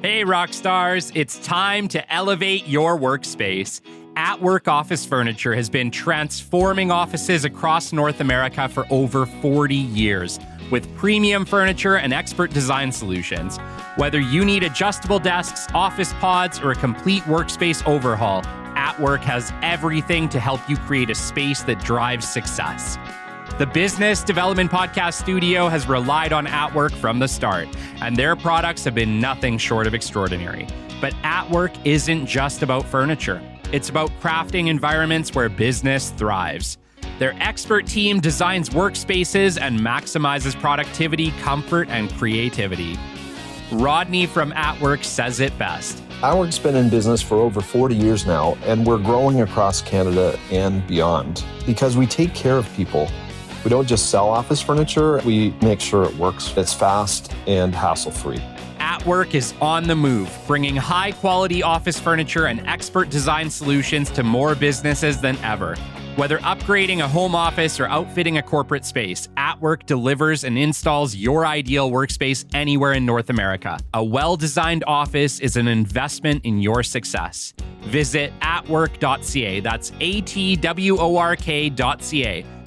Hey, rock stars, it's time to elevate your workspace. At Work Office Furniture has been transforming offices across North America for over 40 years with premium furniture and expert design solutions. Whether you need adjustable desks, office pods, or a complete workspace overhaul, At Work has everything to help you create a space that drives success. The Business Development Podcast Studio has relied on At Work from the start, and their products have been nothing short of extraordinary. But At Work isn't just about furniture. It's about crafting environments where business thrives. Their expert team designs workspaces and maximizes productivity, comfort, and creativity. Rodney from At Work says it best. At Work's been in business for over 40 years now, and we're growing across Canada and beyond because we take care of people. We don't just sell office furniture, we make sure it works. It's fast and hassle-free. At Work is on the move, bringing high-quality office furniture and expert design solutions to more businesses than ever. Whether upgrading a home office or outfitting a corporate space, At Work delivers and installs your ideal workspace anywhere in North America. A well-designed office is an investment in your success. Visit atwork.ca, that's atwork.ca,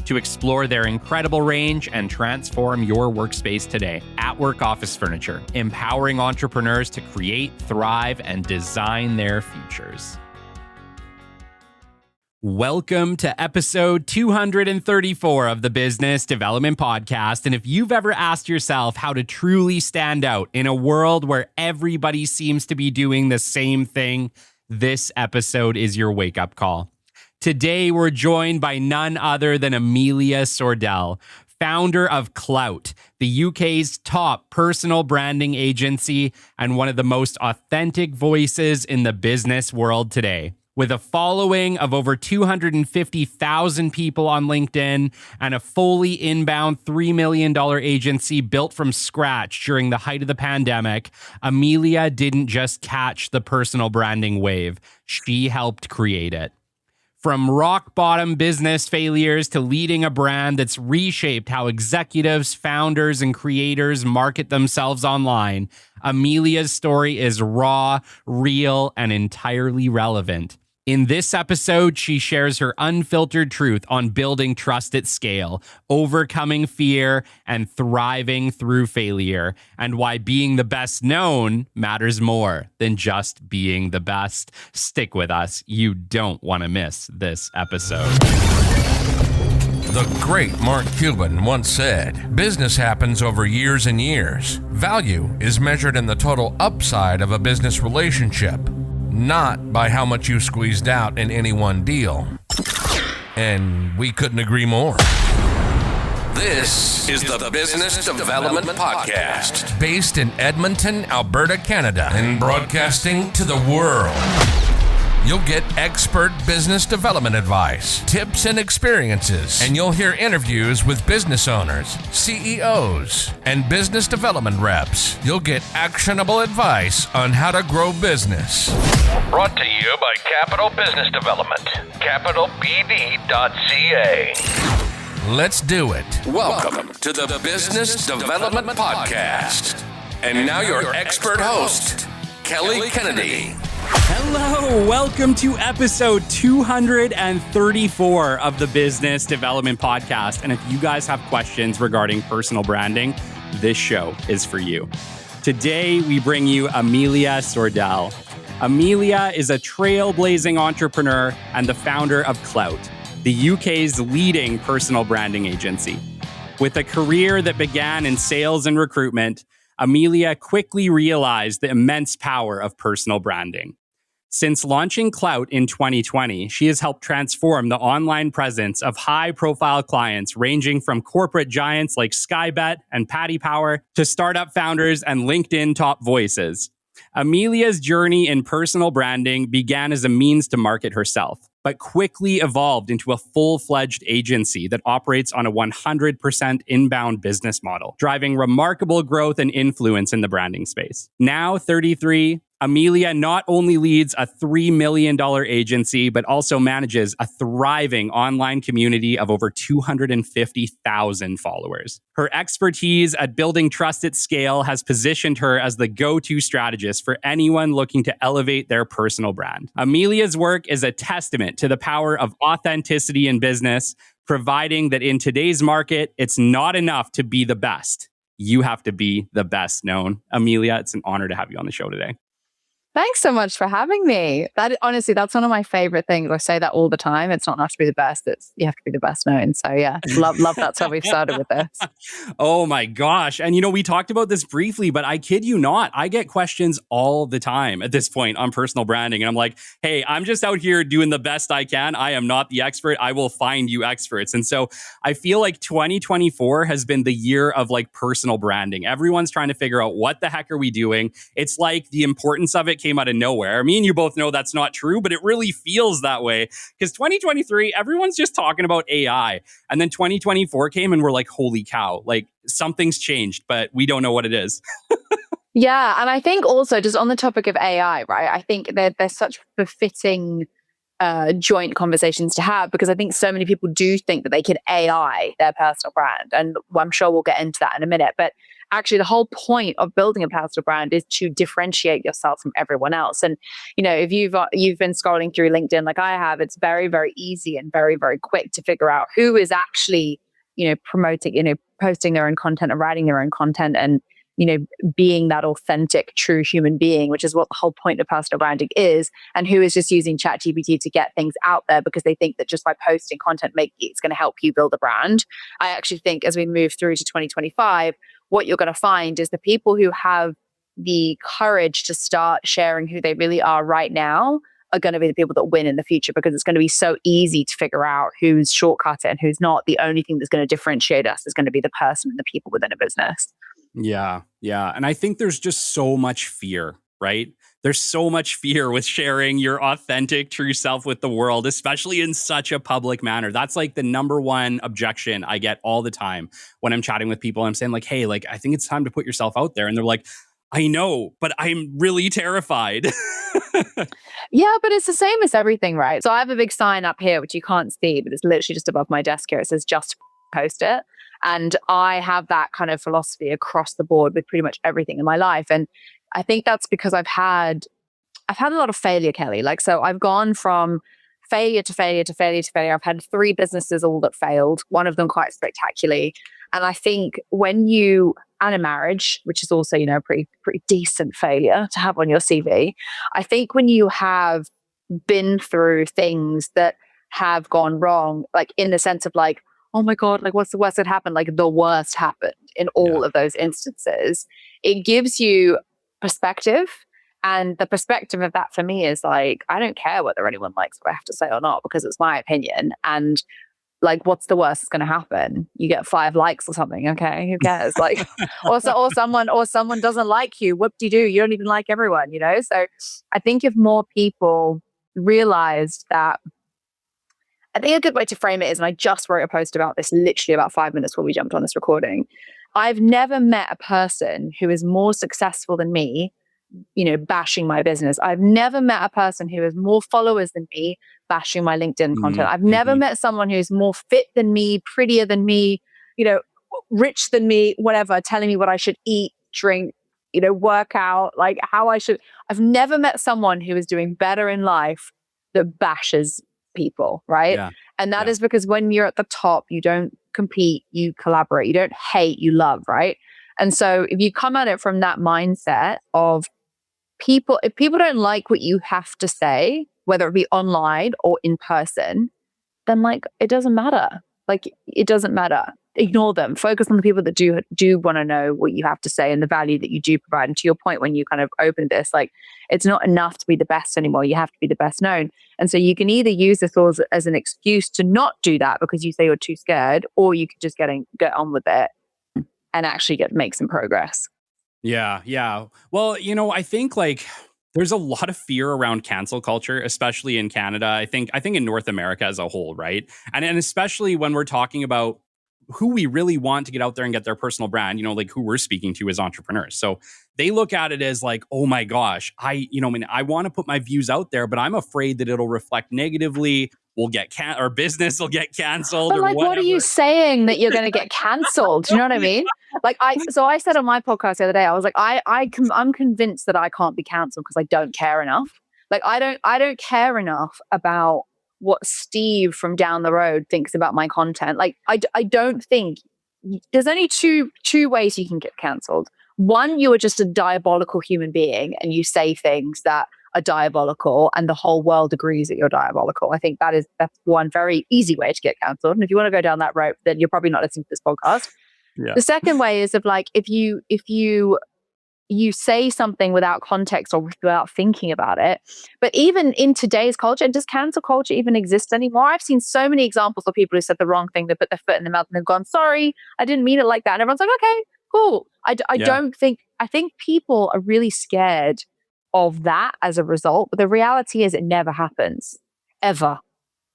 to explore their incredible range and transform your workspace today. At Work Office Furniture, empowering entrepreneurs to create, thrive, and design their futures. Welcome to episode 234 of the Business Development Podcast. And if you've ever asked yourself how to truly stand out in a world where everybody seems to be doing the same thing, this episode is your wake-up call. Today, we're joined by none other than Amelia Sordell, founder of Klowt, the UK's top personal branding agency and one of the most authentic voices in the business world today. With a following of over 250,000 people on LinkedIn and a fully inbound $3 million agency built from scratch during the height of the pandemic, Amelia didn't just catch the personal branding wave, she helped create it. From rock bottom business failures to leading a brand that's reshaped how executives, founders, and creators market themselves online, Amelia's story is raw, real, and entirely relevant. In this episode, she shares her unfiltered truth on building trust at scale, overcoming fear, and thriving through failure, and why being the best known matters more than just being the best. Stick with us. You don't want to miss this episode. The great Mark Cuban once said, "Business happens over years and years. Value is measured in the total upside of a business relationship, not by how much you squeezed out in any one deal." And we couldn't agree more. This is the Business Development Podcast, based in Edmonton, Alberta, Canada, and broadcasting to the world. You'll get expert business development advice, tips and experiences, and you'll hear interviews with business owners, CEOs, and business development reps. You'll get actionable advice on how to grow business. Brought to you by Capital Business Development, capitalbd.ca. Let's do it. Welcome to the Business Development Podcast. And now your expert host, Kelly Kennedy. Hello, welcome to episode 234 of the Business Development Podcast. And if you guys have questions regarding personal branding, this show is for you. Today, we bring you Amelia Sordell. Amelia is a trailblazing entrepreneur and the founder of Klowt, the UK's leading personal branding agency. With a career that began in sales and recruitment, Amelia quickly realized the immense power of personal branding. Since launching Klowt in 2020, she has helped transform the online presence of high-profile clients ranging from corporate giants like Skybet and Paddy Power to startup founders and LinkedIn top voices. Amelia's journey in personal branding began as a means to market herself, but quickly evolved into a full-fledged agency that operates on a 100% inbound business model, driving remarkable growth and influence in the branding space. Now 33, Amelia not only leads a $3 million agency, but also manages a thriving online community of over 250,000 followers. Her expertise at building trust at scale has positioned her as the go-to strategist for anyone looking to elevate their personal brand. Amelia's work is a testament to the power of authenticity in business, providing that in today's market, it's not enough to be the best. You have to be the best known. Amelia, it's an honor to have you on the show today. Thanks so much for having me. Honestly, that's one of my favorite things. I say that all the time. It's not enough to be the best. You have to be the best known. So yeah, love that's how we've started with this. Oh my gosh. And we talked about this briefly, but I kid you not, I get questions all the time at this point on personal branding. And I'm like, hey, I'm just out here doing the best I can. I am not the expert. I will find you experts. And so I feel like 2024 has been the year of like personal branding. Everyone's trying to figure out what the heck are we doing? It's like the importance of it came out of nowhere. Me and you both know that's not true, but it really feels that way because 2023, everyone's just talking about AI. And then 2024 came and we're like, holy cow, like something's changed, but we don't know what it is. Yeah. And I think also just on the topic of AI, right? I think there's such befitting joint conversations to have because I think so many people do think that they can AI their personal brand. And I'm sure we'll get into that in a minute. But actually, the whole point of building a personal brand is to differentiate yourself from everyone else. And, if you've been scrolling through LinkedIn like I have, it's very, very easy and very, very quick to figure out who is actually, promoting, posting their own content and writing their own content and, being that authentic, true human being, which is what the whole point of personal branding is, and who is just using ChatGPT to get things out there because they think that just by posting content, it's going to help you build a brand. I actually think as we move through to 2025, what you're going to find is the people who have the courage to start sharing who they really are right now are going to be the people that win in the future because it's going to be so easy to figure out who's shortcut it and who's not. The only thing that's going to differentiate us is going to be the person and the people within a business. Yeah. And I think there's just so much fear, right? There's so much fear with sharing your authentic, true self with the world, especially in such a public manner. That's like the number one objection I get all the time when I'm chatting with people. I'm saying like, hey, like, I think it's time to put yourself out there. And they're like, I know, but I'm really terrified. Yeah, but it's the same as everything, right? So I have a big sign up here, which you can't see, but it's literally just above my desk here. It says just post it. And I have that kind of philosophy across the board with pretty much everything in my life. And I think that's because I've had a lot of failure, Kelly. Like, so I've gone from failure to failure to failure to failure. I've had 3 businesses all that failed, one of them quite spectacularly. And I think and a marriage, which is also, pretty decent failure to have on your CV. I think when you have been through things that have gone wrong, like in the sense of like, oh my God, like what's the worst that happened? Like the worst happened in all of those instances. It gives you perspective. And the perspective of that for me is like, I don't care whether anyone likes what I have to say or not, because it's my opinion. And like, what's the worst that's going to happen? You get 5 likes or something. Okay, who cares? Like, or someone doesn't like you. Whoop-de-doo. You don't even like everyone, So I think if more people realized that, I think a good way to frame it is, and I just wrote a post about this literally about 5 minutes before we jumped on this recording. I've never met a person who is more successful than me, bashing my business. I've never met a person who has more followers than me, bashing my LinkedIn content. I've never met someone who's more fit than me, prettier than me, rich than me, whatever, telling me what I should eat, drink, work out, like how I should. I've never met someone who is doing better in life that bashes people, right? Yeah. And that is because when you're at the top, you don't compete, you collaborate, you don't hate, you love, right? And so if you come at it from that mindset of if people don't like what you have to say, whether it be online or in person, then like it doesn't matter. Like it doesn't matter. Ignore them. Focus on the people that do want to know what you have to say and the value that you do provide. And to your point, when you kind of opened this, like it's not enough to be the best anymore. You have to be the best known. And so you can either use this as an excuse to not do that because you say you're too scared, or you could just get on with it and actually make some progress. Yeah. Well, I think like there's a lot of fear around cancel culture, especially in Canada. I think in North America as a whole, right? And especially when we're talking about who we really want to get out there and get their personal brand, like who we're speaking to as entrepreneurs. So they look at it as like, oh my gosh, I want to put my views out there, but I'm afraid that it'll reflect negatively. We'll get our business will get canceled. But or like, whatever. what are you saying that you're going to get canceled? Do you know what I mean? Like I said on my podcast the other day, I was like, I'm convinced that I can't be canceled because I don't care enough. Like I don't care enough about what Steve from down the road thinks about my content. Like I don't think there's only two ways you can get canceled. One, you are just a diabolical human being and you say things that are diabolical and the whole world agrees that you're diabolical. I think that's one very easy way to get canceled. And if you want to go down that road, then you're probably not listening to this podcast. Yeah. The second way is of like, if you say something without context or without thinking about it. But even in today's culture, does cancel culture even exist anymore? I've seen so many examples of people who said the wrong thing, they put their foot in their mouth and they've gone, sorry, I didn't mean it like that. And everyone's like, okay, cool. I think people are really scared of that as a result. But the reality is it never happens, ever.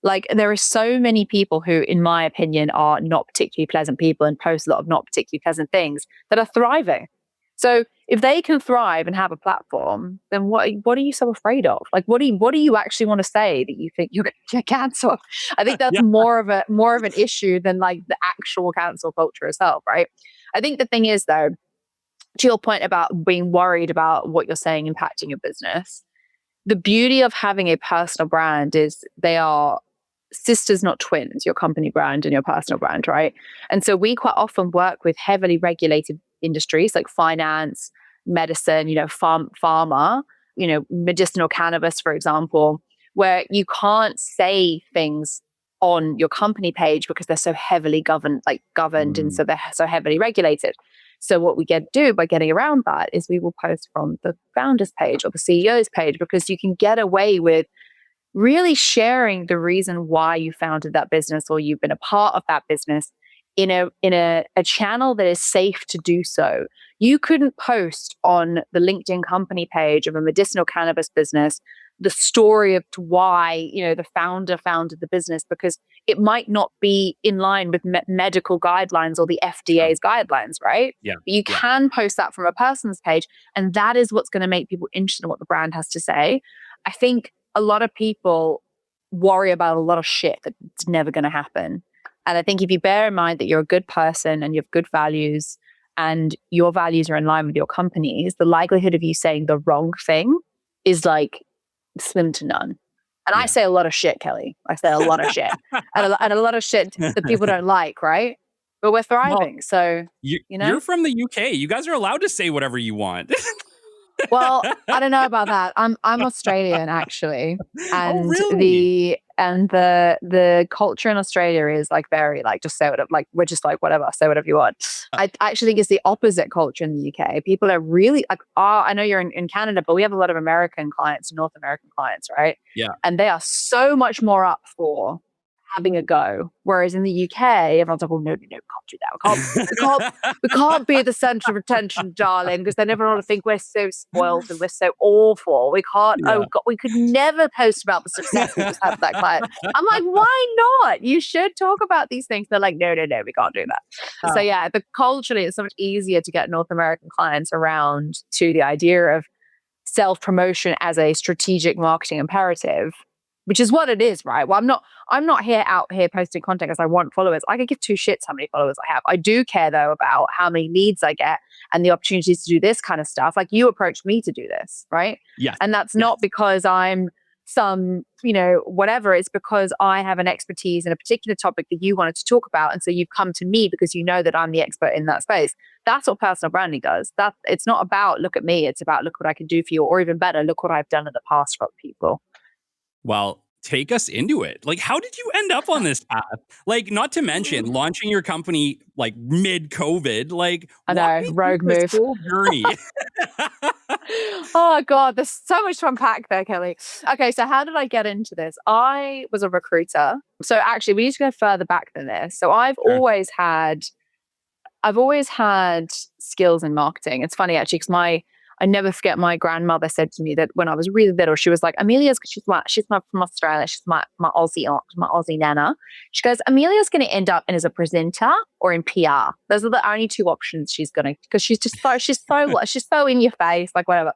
Like there are so many people who, in my opinion, are not particularly pleasant people and post a lot of not particularly pleasant things that are thriving. So if they can thrive and have a platform, then what are you so afraid of? Like, what do you actually want to say that you think you're going to get cancelled? I think that's more of an issue than like the actual cancel culture itself, right? I think the thing is though, to your point about being worried about what you're saying impacting your business, the beauty of having a personal brand is they are sisters, not twins, your company brand and your personal brand, right? And so we quite often work with heavily regulated industries like finance, medicine, pharma, medicinal cannabis, for example, where you can't say things on your company page because they're so heavily governed, and so they're so heavily regulated. So what we do by getting around that is we will post from the founder's page or the CEO's page, because you can get away with really sharing the reason why you founded that business or you've been a part of that business in a channel that is safe to do so. You couldn't post on the LinkedIn company page of a medicinal cannabis business the story of why the founder founded the business, because it might not be in line with medical guidelines or the FDA's guidelines, right? Yeah. But you can post that from a person's page, and that is what's going to make people interested in what the brand has to say. I think a lot of people worry about a lot of shit that's never going to happen. And I think if you bear in mind that you're a good person and you have good values and your values are in line with your company's, the likelihood of you saying the wrong thing is like slim to none. And I say a lot of shit, Kelly. I say a lot of shit. and a lot of shit that people don't like, right? But we're thriving. Well, so, you're from the UK. You guys are allowed to say whatever you want. Well, I don't know about that. I'm Australian actually, and really? the culture in Australia is like very like just say whatever. Like we're just like whatever, say whatever you want. I actually think it's the opposite culture in the UK. People are really like, I know you're in Canada, but we have a lot of American clients, North American clients, right? Yeah, and they are so much more up for having a go. Whereas in the UK, everyone's like, "Oh no, we can't do that. We can't be the center of attention, darling," because then everyone will think we're so spoiled and we're so awful. We can't. Yeah. Oh God, we could never post about the success we just had with that client. I'm like, why not? You should talk about these things. They're like, no, we can't do that. So yeah, culturally, it's so much easier to get North American clients around to the idea of self-promotion as a strategic marketing imperative, which is what it is, right? Well, I'm not out here posting content because I want followers. I could give two shits how many followers I have. I do care though about how many leads I get and the opportunities to do this kind of stuff. Like you approached me to do this, right? Yes. And that's not because I'm some, whatever. It's because I have an expertise in a particular topic that you wanted to talk about. And so you've come to me because you know that I'm the expert in that space. That's what personal branding does. It's not about look at me. It's about look what I can do for you, or even better, look what I've done in the past for other people. Well, take us into it. Like, how did you end up on this path? Like, not to mention launching your company like mid-COVID. Like, I know, rogue move. Whole journey. Oh God, there's so much to unpack there, Kelly. Okay, so how did I get into this? I was a recruiter. So actually, we need to go further back than this. So I've always had skills in marketing. It's funny actually because I never forget my grandmother said to me that when I was really little, she was like, Amelia's, she's from Australia. She's my Aussie aunt, my Aussie nana. She goes, Amelia's going to end up as a presenter or in PR. Those are the only two options she's going to, because she's so in your face, like whatever.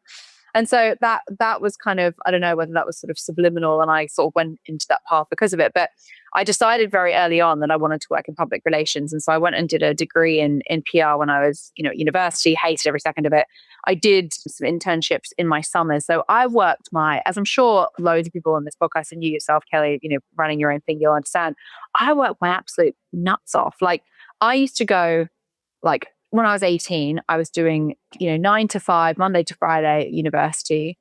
And so that was kind of, I don't know whether that was sort of subliminal and I sort of went into that path because of it. But I decided very early on that I wanted to work in public relations. And so I went and did a degree in PR when I was, at university, hated every second of it. I did some internships in my summers. So I worked as I'm sure loads of people on this podcast and you yourself, Kelly, running your own thing, you'll understand. I worked my absolute nuts off. Like I used to go when I was 18, I was doing, 9 to 5, Monday to Friday at university.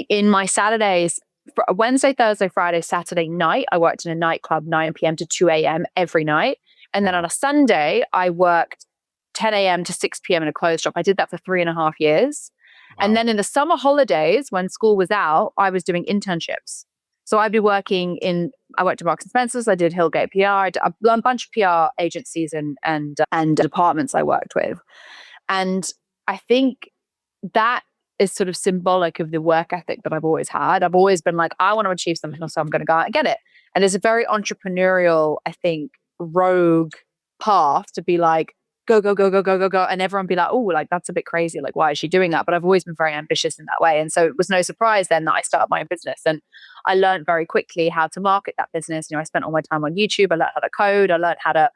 In my Saturdays, Wednesday, Thursday, Friday, Saturday night, I worked in a nightclub 9 p.m. to 2 a.m. every night. And then on a Sunday, I worked 10 a.m. to 6 p.m. in a clothes shop. I did that for 3.5 years. Wow. And then in the summer holidays, when school was out, I was doing internships. So I'd be I worked at Marks and Spencer's, I did Hillgate PR, I did a bunch of PR agencies and departments I worked with. And I think that is sort of symbolic of the work ethic that I've always had. I've always been like, I want to achieve something, so I'm going to go out and get it. And it's a very entrepreneurial, I think, rogue path to be like, go, go, go, go, go, go, go. And everyone be like, oh, like that's a bit crazy. Like, why is she doing that? But I've always been very ambitious in that way. And so it was no surprise then that I started my own business. And I learned very quickly how to market that business. I spent all my time on YouTube. I learned how to code. I learned how to,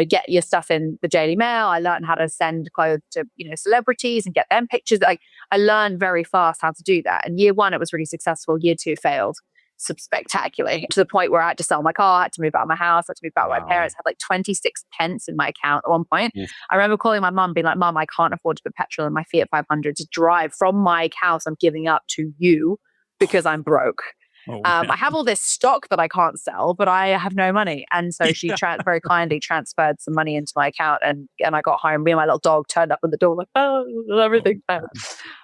get your stuff in the Daily Mail. I learned how to send clothes to, celebrities and get them pictures. Like I learned very fast how to do that. And year 1, it was really successful. Year 2 failed spectacularly to the point where I had to sell my car, I had to move out of my house, I had to move out with my parents. I had like 26 pence in my account at one point. Yes. I remember calling my mum being like, Mum, I can't afford to put petrol in my Fiat 500 to drive from my house I'm giving up to you because I'm broke. I have all this stock that I can't sell, but I have no money. And so she very kindly transferred some money into my account and I got home. Me and my little dog turned up at the door like, oh, everything.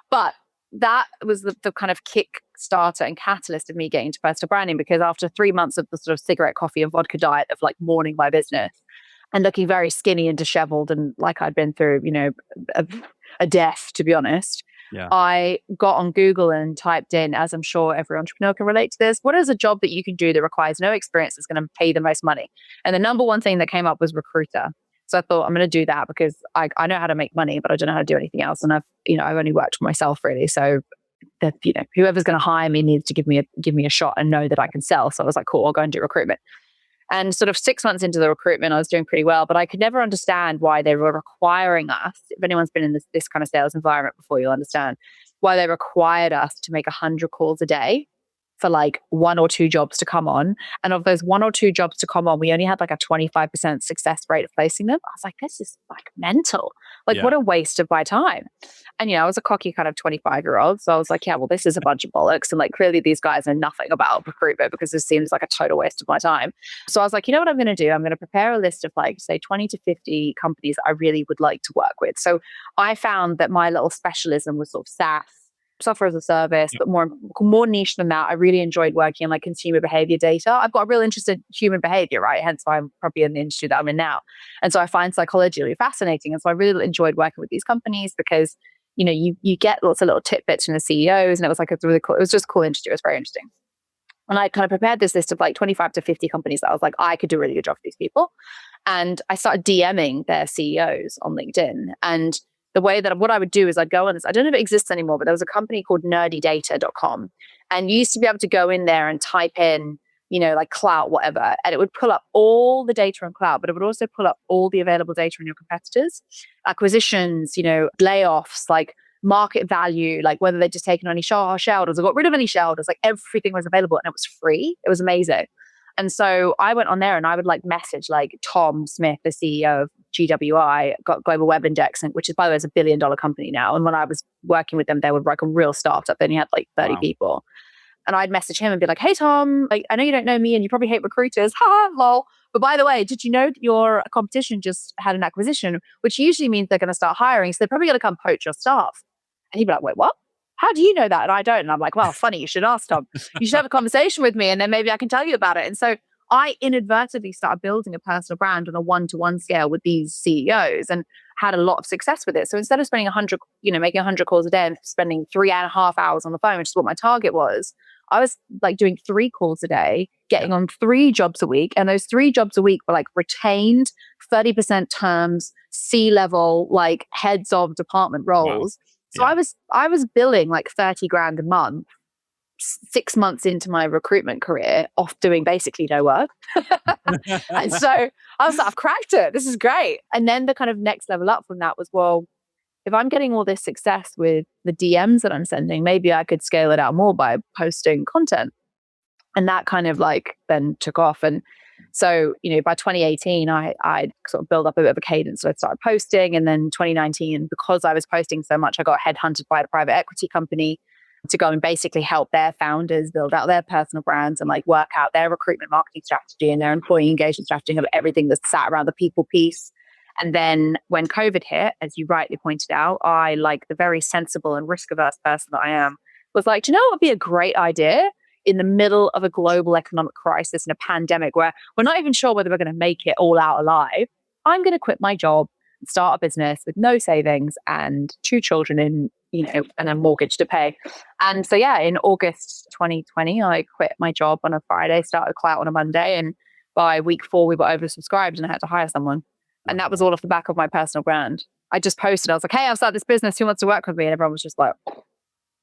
But that was the kind of kickstarter and catalyst of me getting into personal branding, because after 3 months of the sort of cigarette, coffee and vodka diet of like mourning my business and looking very skinny and disheveled and like I'd been through, a death, to be honest, I got on Google and typed in, as I'm sure every entrepreneur can relate to this, what is a job that you can do that requires no experience that's going to pay the most money? And the number one thing that came up was recruiter. So I thought I'm going to do that because I know how to make money, but I don't know how to do anything else. And I've only worked for myself really. So that, whoever's going to hire me needs to give me a shot and know that I can sell. So I was like, cool, I'll go and do recruitment. And sort of 6 months into the recruitment, I was doing pretty well, but I could never understand why they were requiring us. If anyone's been in this kind of sales environment before, you'll understand why they required us to make 100 calls a day for like 1 or 2 jobs to come on. And of those 1 or 2 jobs to come on, we only had like a 25% success rate of placing them. I was like, this is like mental. Like what a waste of my time. And, I was a cocky kind of 25-year-old. So I was like, yeah, well, this is a bunch of bollocks. And like, clearly these guys know nothing about recruitment because this seems like a total waste of my time. So I was like, you know what I'm going to do? I'm going to prepare a list of like, say 20 to 50 companies I really would like to work with. So I found that my little specialism was sort of SaaS, software as a service, but more niche than that. I really enjoyed working on like consumer behavior data. I've got a real interest in human behavior, right? Hence why I'm probably in the industry that I'm in now. And so I find psychology really fascinating. And so I really enjoyed working with these companies because, you get lots of little tidbits from the CEOs, and it was like it was just a cool industry. It was very interesting. And I kind of prepared this list of like 25 to 50 companies that I was like, I could do a really good job for these people. And I started DMing their CEOs on LinkedIn. And the way that what I would do is I'd go on this, I don't know if it exists anymore, but there was a company called nerdydata.com. And you used to be able to go in there and type in, like Klowt, whatever, and it would pull up all the data on Klowt, but it would also pull up all the available data on your competitors, acquisitions, layoffs, like market value, like whether they'd just taken any shareholders or got rid of any shareholders, like everything was available and it was free. It was amazing. And so I went on there and I would like message like Tom Smith, the CEO of GWI, got Global Web Index, which is, by the way, is $1 billion company now. And when I was working with them, they were like a real startup. They only had like 30 people. And I'd message him and be like, hey, Tom, like, I know you don't know me and you probably hate recruiters. Ha, lol. But by the way, did you know that your competition just had an acquisition, which usually means they're going to start hiring. So they're probably going to come poach your staff. And he'd be like, wait, what? How do you know that? And I don't. And I'm like, well, funny, you should ask Tom. You should have a conversation with me and then maybe I can tell you about it. And so I inadvertently started building a personal brand on a one-to-one scale with these CEOs and had a lot of success with it. So instead of spending 100, making 100 calls a day and spending 3.5 hours on the phone, which is what my target was, I was like doing 3 calls a day, getting on 3 jobs a week. And those 3 jobs a week were like retained 30% terms, C-level, like heads of department roles. Wow. So I was billing like 30 grand a month 6 months into my recruitment career, off doing basically no work. And so I was like, I've cracked it. This is great. And then the kind of next level up from that was, well, if I'm getting all this success with the DMs that I'm sending, maybe I could scale it out more by posting content. And that kind of like then took off. And so, by 2018, I sort of built up a bit of a cadence. So I started posting. And then 2019, because I was posting so much, I got headhunted by a private equity company to go and basically help their founders build out their personal brands and like work out their recruitment marketing strategy and their employee engagement strategy and everything that's sat around the people piece. And then when COVID hit, as you rightly pointed out, I, like the very sensible and risk-averse person that I am, was like, do you know what would be a great idea in the middle of a global economic crisis and a pandemic where we're not even sure whether we're going to make it all out alive? I'm going to quit my job and start a business with no savings and 2 children and a mortgage to pay. And so, in August 2020, I quit my job on a Friday, started Klowt on a Monday. And by week 4, we were oversubscribed and I had to hire someone. And that was all off the back of my personal brand. I just posted, I was like, hey, I've started this business. Who wants to work with me? And everyone was just like,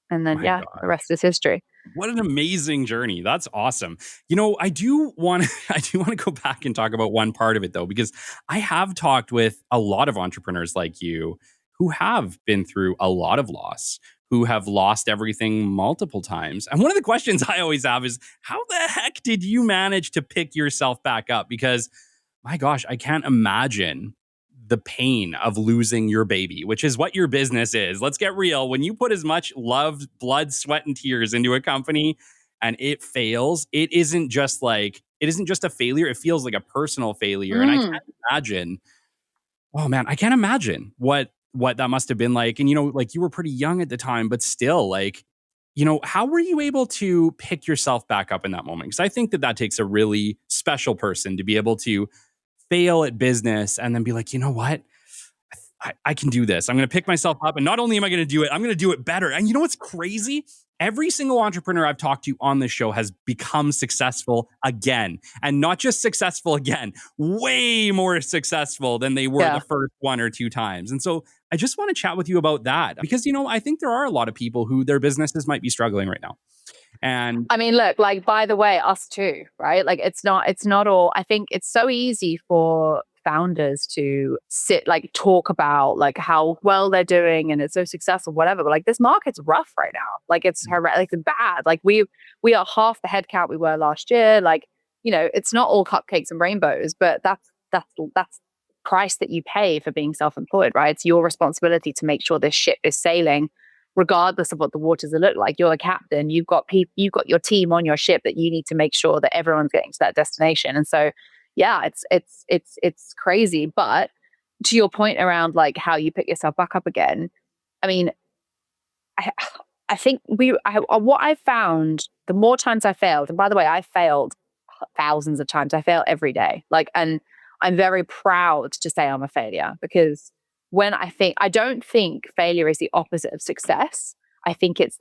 and then, the rest is history. What an amazing journey. That's awesome. I do want to go back and talk about one part of it though, because I have talked with a lot of entrepreneurs like you who have been through a lot of loss, who have lost everything multiple times. And one of the questions I always have is, how the heck did you manage to pick yourself back up? Because my gosh, I can't imagine the pain of losing your baby, which is what your business is. Let's get real. When you put as much love, blood, sweat, and tears into a company and it fails, it isn't just a failure. It feels like a personal failure. And I can't imagine, I can't imagine what that must have been like. And, like you were pretty young at the time, but still like, how were you able to pick yourself back up in that moment? Because I think that takes a really special person to be able to fail at business and then be like, you know what? I can do this. I'm going to pick myself up. And not only am I going to do it, I'm going to do it better. And you know what's crazy? Every single entrepreneur I've talked to on this show has become successful again. And not just successful again, way more successful than they were the first 1 or 2 times. And so I just want to chat with you about that because, I think there are a lot of people who their businesses might be struggling right now. And I mean, look, like, by the way, us too, right? Like, it's not all, I think it's so easy for founders to talk about like how well they're doing and it's so successful, whatever. But like, this market's rough right now. Like, it's bad. Like, we are half the headcount we were last year. Like, it's not all cupcakes and rainbows, but that's price that you pay for being self-employed, right? It's your responsibility to make sure this ship is sailing regardless of what the waters look like. You're a captain. You've got your team on your ship that you need to make sure that everyone's getting to that destination. And so, it's crazy. But to your point around like how you pick yourself back up again, I mean, I think what I found, the more times I failed, and by the way, I failed thousands of times. I fail every day. And I'm very proud to say I'm a failure because I don't think failure is the opposite of success. I think it's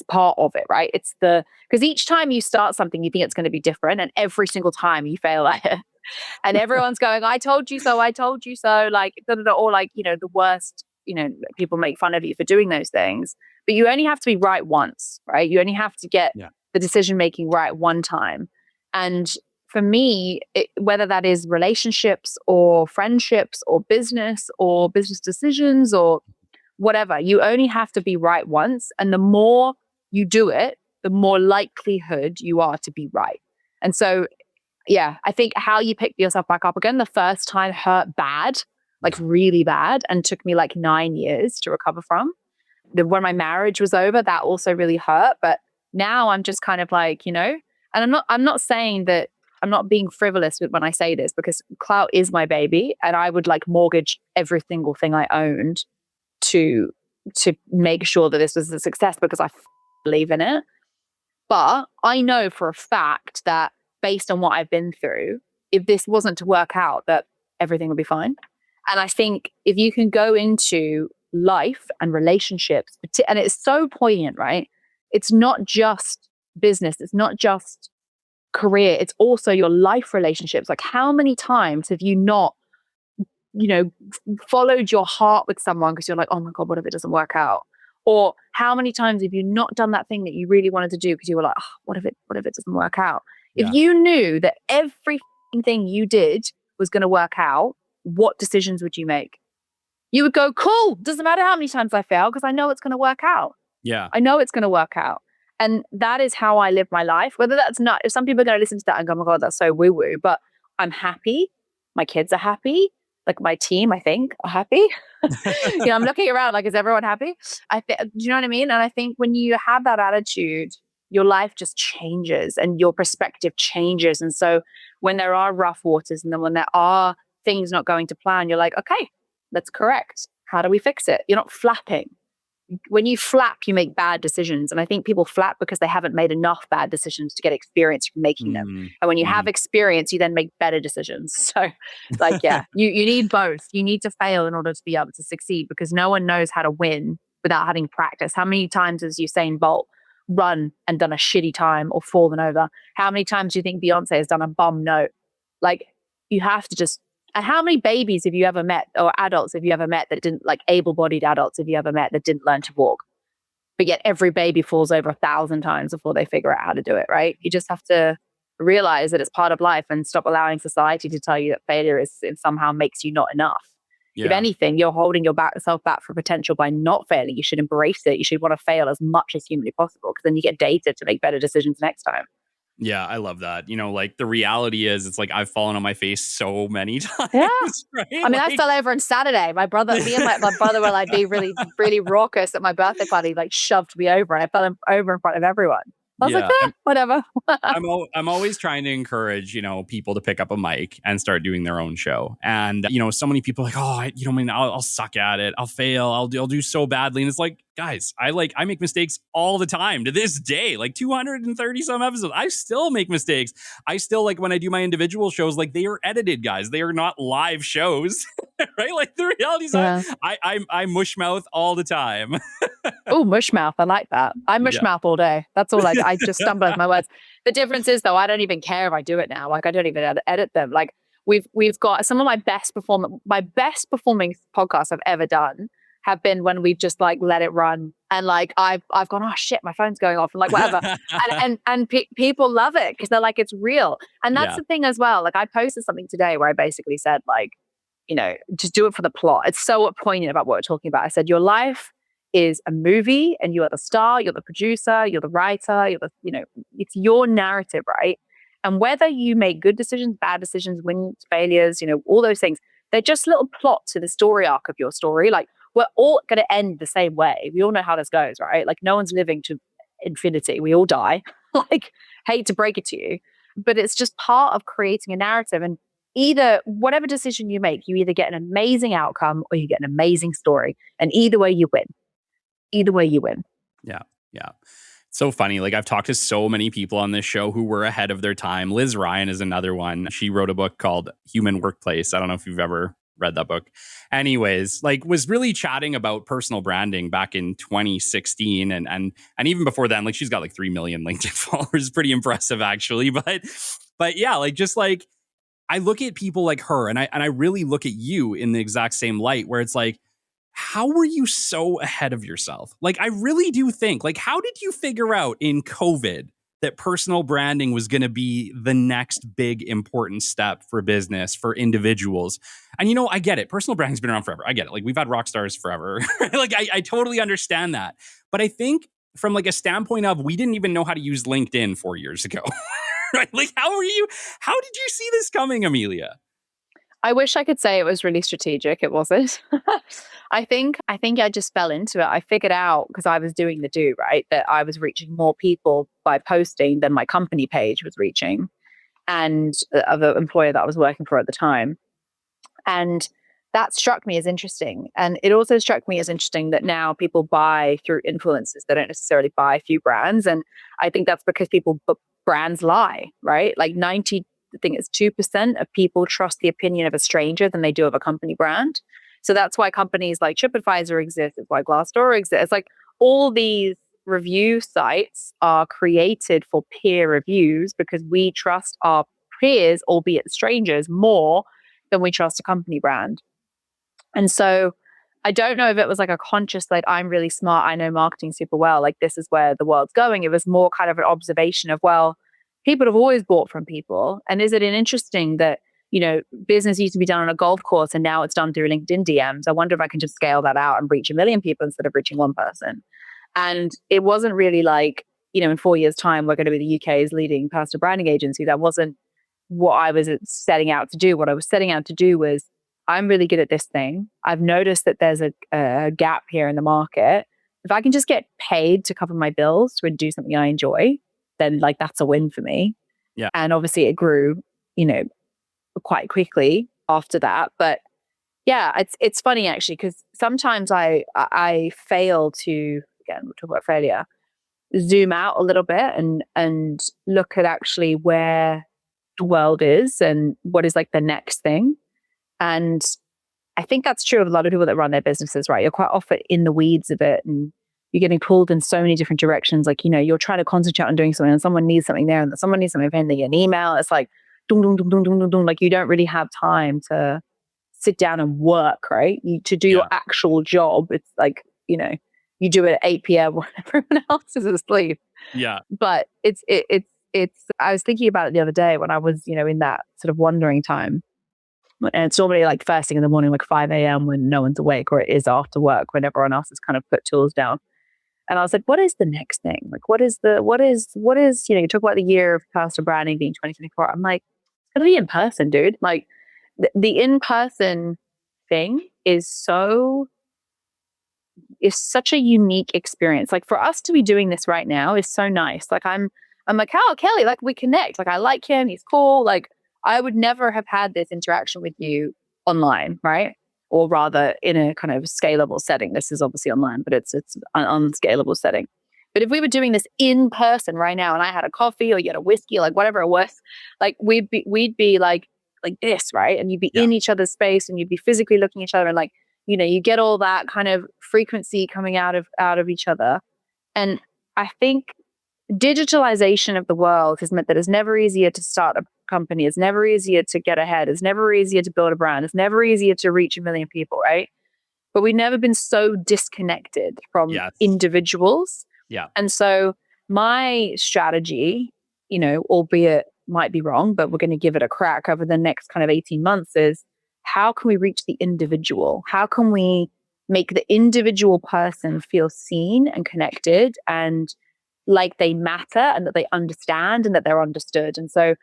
part of it, right? Because each time you start something, you think it's going to be different, and every single time you fail at it, and everyone's going, "I told you so, I told you so," like or like the worst. People make fun of you for doing those things, but you only have to be right once, right? You only have to get the decision making right one time, and for me, whether that is relationships or friendships or business decisions or whatever, you only have to be right once. And the more you do it, the more likelihood you are to be right. And so, I think how you pick yourself back up again, the first time hurt bad, like really bad, and took me like 9 years to recover from. When my marriage was over, that also really hurt. But now I'm just kind of like, and I'm not saying that, I'm not being frivolous with when I say this because Klowt is my baby and I would like mortgage every single thing I owned to make sure that this was a success because I believe in it. But I know for a fact that based on what I've been through, if this wasn't to work out, that everything would be fine. And I think if you can go into life and relationships, and it's so poignant, right? It's not just business, it's not just career, it's also your life relationships. Like, how many times have you not, followed your heart with someone because you're like, oh my God, what if it doesn't work out? Or how many times have you not done that thing that you really wanted to do because you were like, oh, what if it doesn't work out? Yeah. If you knew that every thing you did was going to work out, what decisions would you make? You would go, cool, doesn't matter how many times I fail because I know it's going to work out. Yeah. I know it's going to work out. And that is how I live my life. Whether that's not, if some people are going to listen to that and go, oh my God, that's so woo-woo, but I'm happy. My kids are happy. Like, my team, I think, are happy. I'm looking around like, is everyone happy? Do you know what I mean? And I think when you have that attitude, your life just changes and your perspective changes. And so when there are rough waters and then when there are things not going to plan, you're like, okay, let's correct. How do we fix it? You're not flapping. When you flap, you make bad decisions. And I think people flap because they haven't made enough bad decisions to get experience from making them. And when you have experience, you then make better decisions. So like, yeah, you need both. You need to fail in order to be able to succeed, because no one knows how to win without having practice. How many times has Usain Bolt run and done a shitty time or fallen over? How many times do you think Beyonce has done a bum note? Like, you have to just. And how many babies have you ever met, or adults have you ever met that didn't, like able-bodied adults have you ever met that didn't learn to walk? But yet every baby falls over 1,000 times before they figure out how to do it, right? You just have to realize that it's part of life and stop allowing society to tell you that failure it somehow makes you not enough. Yeah. If anything, you're holding yourself back for potential by not failing. You should embrace it. You should want to fail as much as humanly possible, because then you get data to make better decisions next time. Yeah, I love that. Like, the reality is, it's like, I've fallen on my face so many times. Yeah. Right? I mean, I fell over on Saturday. Me and my brother were like being really, really raucous at my birthday party, like shoved me over, and I fell over in front of everyone. I was like, whatever. I'm always trying to encourage, people to pick up a mic and start doing their own show. And, so many people are like, oh, I'll suck at it. I'll fail. I'll do so badly. And it's like, guys, I make mistakes all the time to this day, like 230 some episodes. I still make mistakes. I still, like, when I do my individual shows, like, they are edited, guys. They are not live shows, right? Like, the reality is I mush mouth all the time. Oh, mush mouth. I like that. I mush mouth all day. That's all I just stumble over my words. The difference is, though, I don't even care if I do it now. Like, I don't even edit them. Like, we've got some of my best performing podcasts I've ever done have been when we've just like let it run, and like I've gone, oh shit, my phone's going off, and like whatever, and people love it because they're like, it's real. And that's the thing as well. Like, I posted something today where I basically said, like, just do it for the plot. It's so poignant about what we're talking about. I said, your life is a movie, and you are the star, you're the producer, you're the writer, it's your narrative, right? And whether you make good decisions, bad decisions, wins, failures, all those things, they're just little plots to the story arc of your story. Like, we're all going to end the same way. We all know how this goes, right? Like, no one's living to infinity. We all die. Like, hate to break it to you, but it's just part of creating a narrative. And either, whatever decision you make, you either get an amazing outcome or you get an amazing story. And either way you win. Either way you win. Yeah. Yeah. So funny. Like, I've talked to so many people on this show who were ahead of their time. Liz Ryan is another one. She wrote a book called Human Workplace. I don't know if you've ever read that book. Anyways, like, was really chatting about personal branding back in 2016. And even before then, like, she's got like 3 million LinkedIn followers. Pretty impressive, actually. But yeah, like, just like, I look at people like her, and I really look at you in the exact same light, where it's like, how were you so ahead of yourself? Like, I really do think, like, how did you figure out in COVID that personal branding was going to be the next big important step for business, for individuals? And, I get it. Personal branding's been around forever. I get it. Like, we've had rock stars forever. Like, I totally understand that. But I think from like a standpoint of, we didn't even know how to use LinkedIn 4 years ago. Right? Like, how did you see this coming, Amelia? I wish I could say it was really strategic. It wasn't. I think I just fell into it. I figured out, because I was doing the do, right, that I was reaching more people by posting than my company page was reaching, and of the employer that I was working for at the time. And that struck me as interesting. And it also struck me as interesting that now people buy through influencers. They don't necessarily buy through brands. And I think that's because people brands lie, right? Like I think it's 2% of people trust the opinion of a stranger than they do of a company brand. So that's why companies like TripAdvisor exist. It's why Glassdoor exists. It's like all these review sites are created for peer reviews because we trust our peers, albeit strangers, more than we trust a company brand. And so I don't know if it was like a conscious, like, I'm really smart, I know marketing super well, like this is where the world's going. It was more kind of an observation of, well, people have always bought from people. And is it interesting that, business used to be done on a golf course and now it's done through LinkedIn DMs? I wonder if I can just scale that out and reach 1 million people instead of reaching one person. And it wasn't really like, in 4 years' time, we're going to be the UK's leading personal branding agency. That wasn't what I was setting out to do. What I was setting out to do was, I'm really good at this thing. I've noticed that there's a gap here in the market. If I can just get paid to cover my bills to do something I enjoy, then like that's a win for me. Yeah. And obviously it grew, quite quickly after that. But yeah, it's funny actually, because sometimes I fail to, again, we'll talk about failure, zoom out a little bit and look at actually where the world is and what is like the next thing. And I think that's true of a lot of people that run their businesses, right? You're quite often in the weeds of it and you're getting pulled in so many different directions. Like, you're trying to concentrate on doing something and someone needs something there and someone needs something and they get an email. It's like, dum, dum, dum, dum, dum, dum, dum. Like you don't really have time to sit down and work, right? To do your actual job. It's like, you do it at 8 p.m. when everyone else is asleep. Yeah. But it's, I was thinking about it the other day when I was, in that sort of wandering time. And it's normally like first thing in the morning, like 5 a.m. when no one's awake, or it is after work when everyone else has kind of put tools down. And I was like, what is the next thing? Like, what is, you talk about the year of personal branding being 2024. I'm like, it's going to be in person, dude. Like the in-person thing is such a unique experience. Like for us to be doing this right now is so nice. Like I'm like, oh, Kelly, like we connect. Like I like him. He's cool. Like I would never have had this interaction with you online, right? Or rather in a kind of scalable setting. This is obviously online, but it's an unscalable setting. But if we were doing this in person right now and I had a coffee or you had a whiskey, like whatever it was, like we'd be like this, right? And you'd be in each other's space and you'd be physically looking at each other and like, you get all that kind of frequency coming out of each other. And I think digitalization of the world has meant that it's never easier to start a company. It's never easier to get ahead. It's never easier to build a brand. It's never easier to reach 1 million people, right? But we've never been so disconnected from individuals. Yeah. And so my strategy, albeit might be wrong, but we're going to give it a crack over the next kind of 18 months is how can we reach the individual? How can we make the individual person feel seen and connected and like they matter and that they understand and that they're understood? And so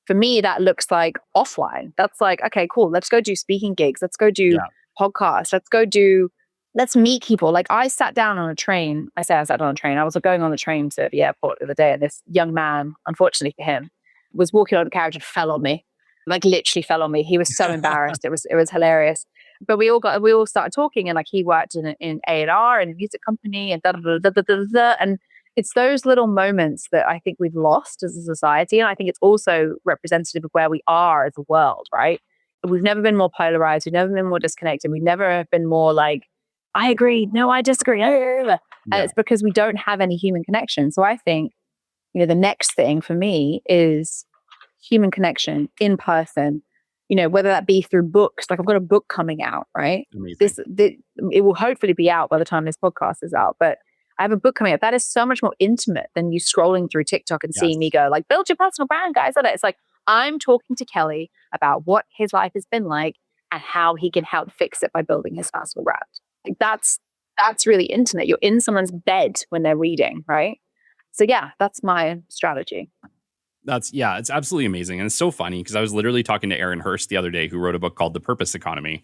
for me, that looks like offline. That's like, okay, cool. Let's go do speaking gigs. Let's go do podcasts. Let's meet people. Like I sat down on a train. I sat on a train. I was going on the train to the airport the other day and this young man, unfortunately for him, was walking on the carriage and fell on me. Like literally fell on me. He was so embarrassed. It was hilarious. But we all started talking and like he worked in A&R and a music company and and it's those little moments that I think we've lost as a society. And I think it's also representative of where we are as a world, right? We've never been more polarized. We've never been more disconnected. We've never been more like, I agree. No, I disagree. And it's because we don't have any human connection. So I think, the next thing for me is human connection in person, whether that be through books. Like I've got a book coming out, right? It will hopefully be out by the time this podcast is out, but I have a book coming up that is so much more intimate than you scrolling through TikTok and seeing me go like, build your personal brand, guys. It's like, I'm talking to Kelly about what his life has been like and how he can help fix it by building his personal brand. Like that's really intimate. You're in someone's bed when they're reading, right? So yeah, that's my strategy. It's absolutely amazing. And it's so funny because I was literally talking to Aaron Hurst the other day who wrote a book called The Purpose Economy.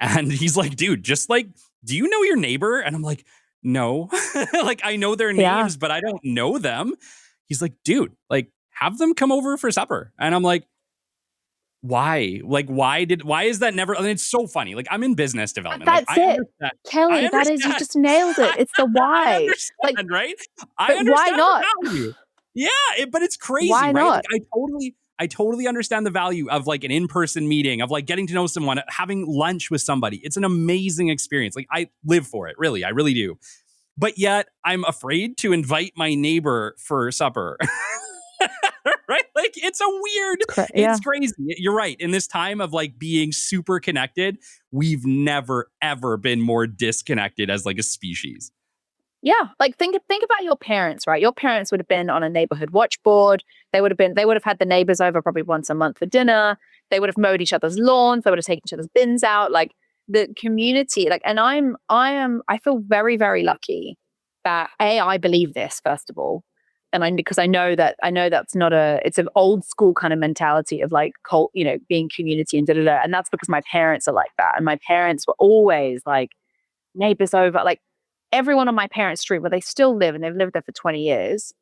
And he's like, dude, just like, do you know your neighbor? And I'm like, no, like I know their names, but I don't know them. He's like, dude, like have them come over for supper. And I'm like, why? Like, why is that never? I mean, it's so funny. Like I'm in business development. That's like, it. Kelly, that is, you just nailed it. It's the why. Like, right? But why not? Yeah, but it's crazy, Why right? not? Like I totally understand the value of like an in-person meeting, of like getting to know someone, having lunch with somebody. It's an amazing experience. Like I live for it, really. I really do. But yet I'm afraid to invite my neighbor for supper. Right? Like Yeah. it's crazy. You're right. In this time of like being super connected, we've never ever been more disconnected as like a species. Yeah, like think about your parents, right? Your parents would have been on a neighborhood watch board. They would have had the neighbors over probably once a month for dinner. They would have mowed each other's lawns. They would have taken each other's bins out. Like the community, like, and I feel very, very lucky that I believe this first of all, and because I know that's not it's an old school kind of mentality of like cult, being community and da da da, and that's because my parents are like that, and my parents were always like neighbors over, like everyone on my parents' street where they still live and they've lived there for 20 years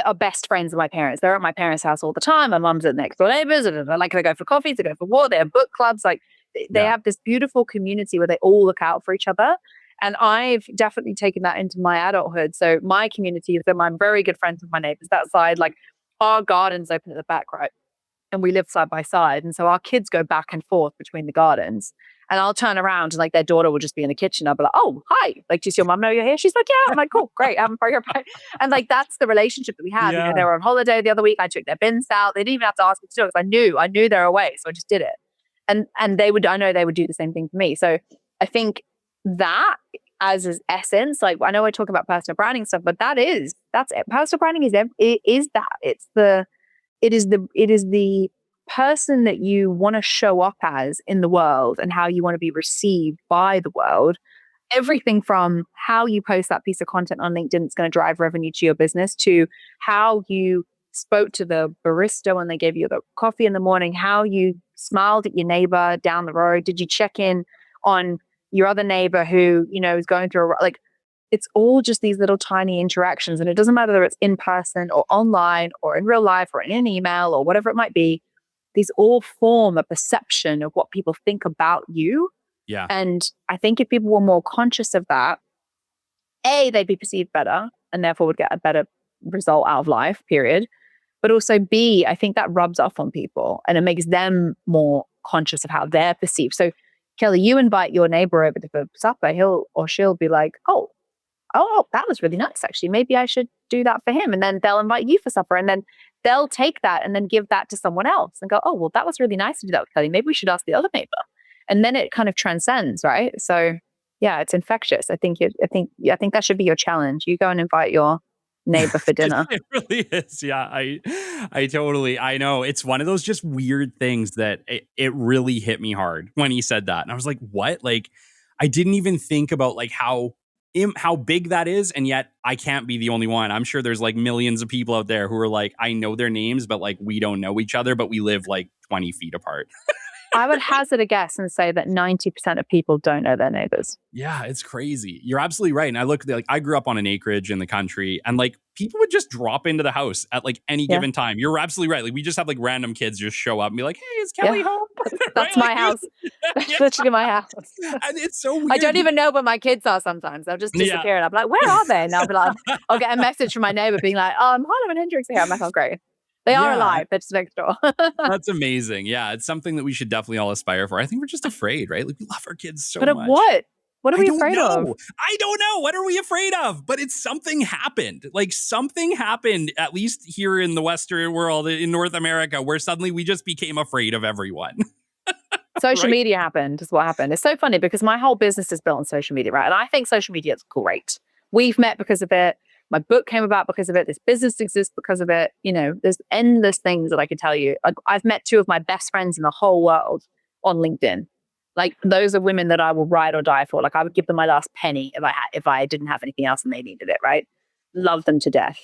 are best friends of my parents. They're at my parents' house all the time. My mum's at next door neighbors. And like they go for coffees, they go for walk, they have book clubs. Like they Yeah. have this beautiful community where they all look out for each other. And I've definitely taken that into my adulthood. So my community, I'm very good friends with my neighbors that side. Like our garden's open at the back, right? And we live side by side. And so our kids go back and forth between the gardens. And I'll turn around and like their daughter will just be in the kitchen. I'll be like, oh, hi. Like, does your mom know you're here? She's like, yeah. I'm like, cool, great. I'm for your And like, that's the relationship that we have. Yeah. They were on holiday the other week. I took their bins out. They didn't even have to ask me to do it because I knew they were away. So I just did it. And I know they would do the same thing for me. So I think that as its essence, like I know we're talking about personal branding stuff, but that's it. Personal branding is that. It is the person that you want to show up as in the world and how you want to be received by the world. Everything from how you post that piece of content on LinkedIn that's going to drive revenue to your business, to how you spoke to the barista when they gave you the coffee in the morning, how you smiled at your neighbor down the road. Did you check in on your other neighbor who, is going through like, it's all just these little tiny interactions. And it doesn't matter whether it's in person or online or in real life or in an email or whatever it might be. These all form a perception of what people think about you. Yeah. And I think if people were more conscious of that, A, they'd be perceived better and therefore would get a better result out of life, period. But also B, I think that rubs off on people and it makes them more conscious of how they're perceived. So Kelly, you invite your neighbor over for supper, he'll or she'll be like, oh, that was really nice, actually. Maybe I should do that for him. And then they'll invite you for supper. And then they'll take that and then give that to someone else and go, oh, well, that was really nice to do that with Kelly. Maybe we should ask the other neighbor. And then it kind of transcends, right? So yeah, it's infectious. I think that should be your challenge. You go and invite your neighbor for dinner. It really is. Yeah. I know. It's one of those just weird things that it really hit me hard when he said that. And I was like, what? Like, I didn't even think about like how big that is, and yet I can't be the only one. I'm sure there's like millions of people out there who are like, I know their names, but like we don't know each other, but we live like 20 feet apart. I would hazard a guess and say that 90% of people don't know their neighbors. Yeah, it's crazy. You're absolutely right. And I grew up on an acreage in the country, and like people would just drop into the house at like any given time. You're absolutely right. Like we just have like random kids just show up and be like, hey, is Kelly home? That's my house. That's literally my house. And it's so weird. I don't even know where my kids are sometimes. They'll just disappear and I'll be like, where are they? And I'll be like, I'll get a message from my neighbor being like, Harlem and Hendrix are here. I'm like, oh, great. They are alive. They're just next door. That's amazing. Yeah, it's something that we should definitely all aspire for. I think we're just afraid, right? Like we love our kids so much. But of what? What are we afraid of? I don't know. What are we afraid of? But it's something happened. Like something happened, at least here in the Western world, in North America, where suddenly we just became afraid of everyone. Social media happened is what happened. It's so funny because my whole business is built on social media, right? And I think social media is great. We've met because of it. My book came about because of it. This business exists because of it. There's endless things that I could tell you. I've met two of my best friends in the whole world on LinkedIn. Like those are women that I will ride or die for. Like I would give them my last penny if I didn't have anything else and they needed it, right? Love them to death.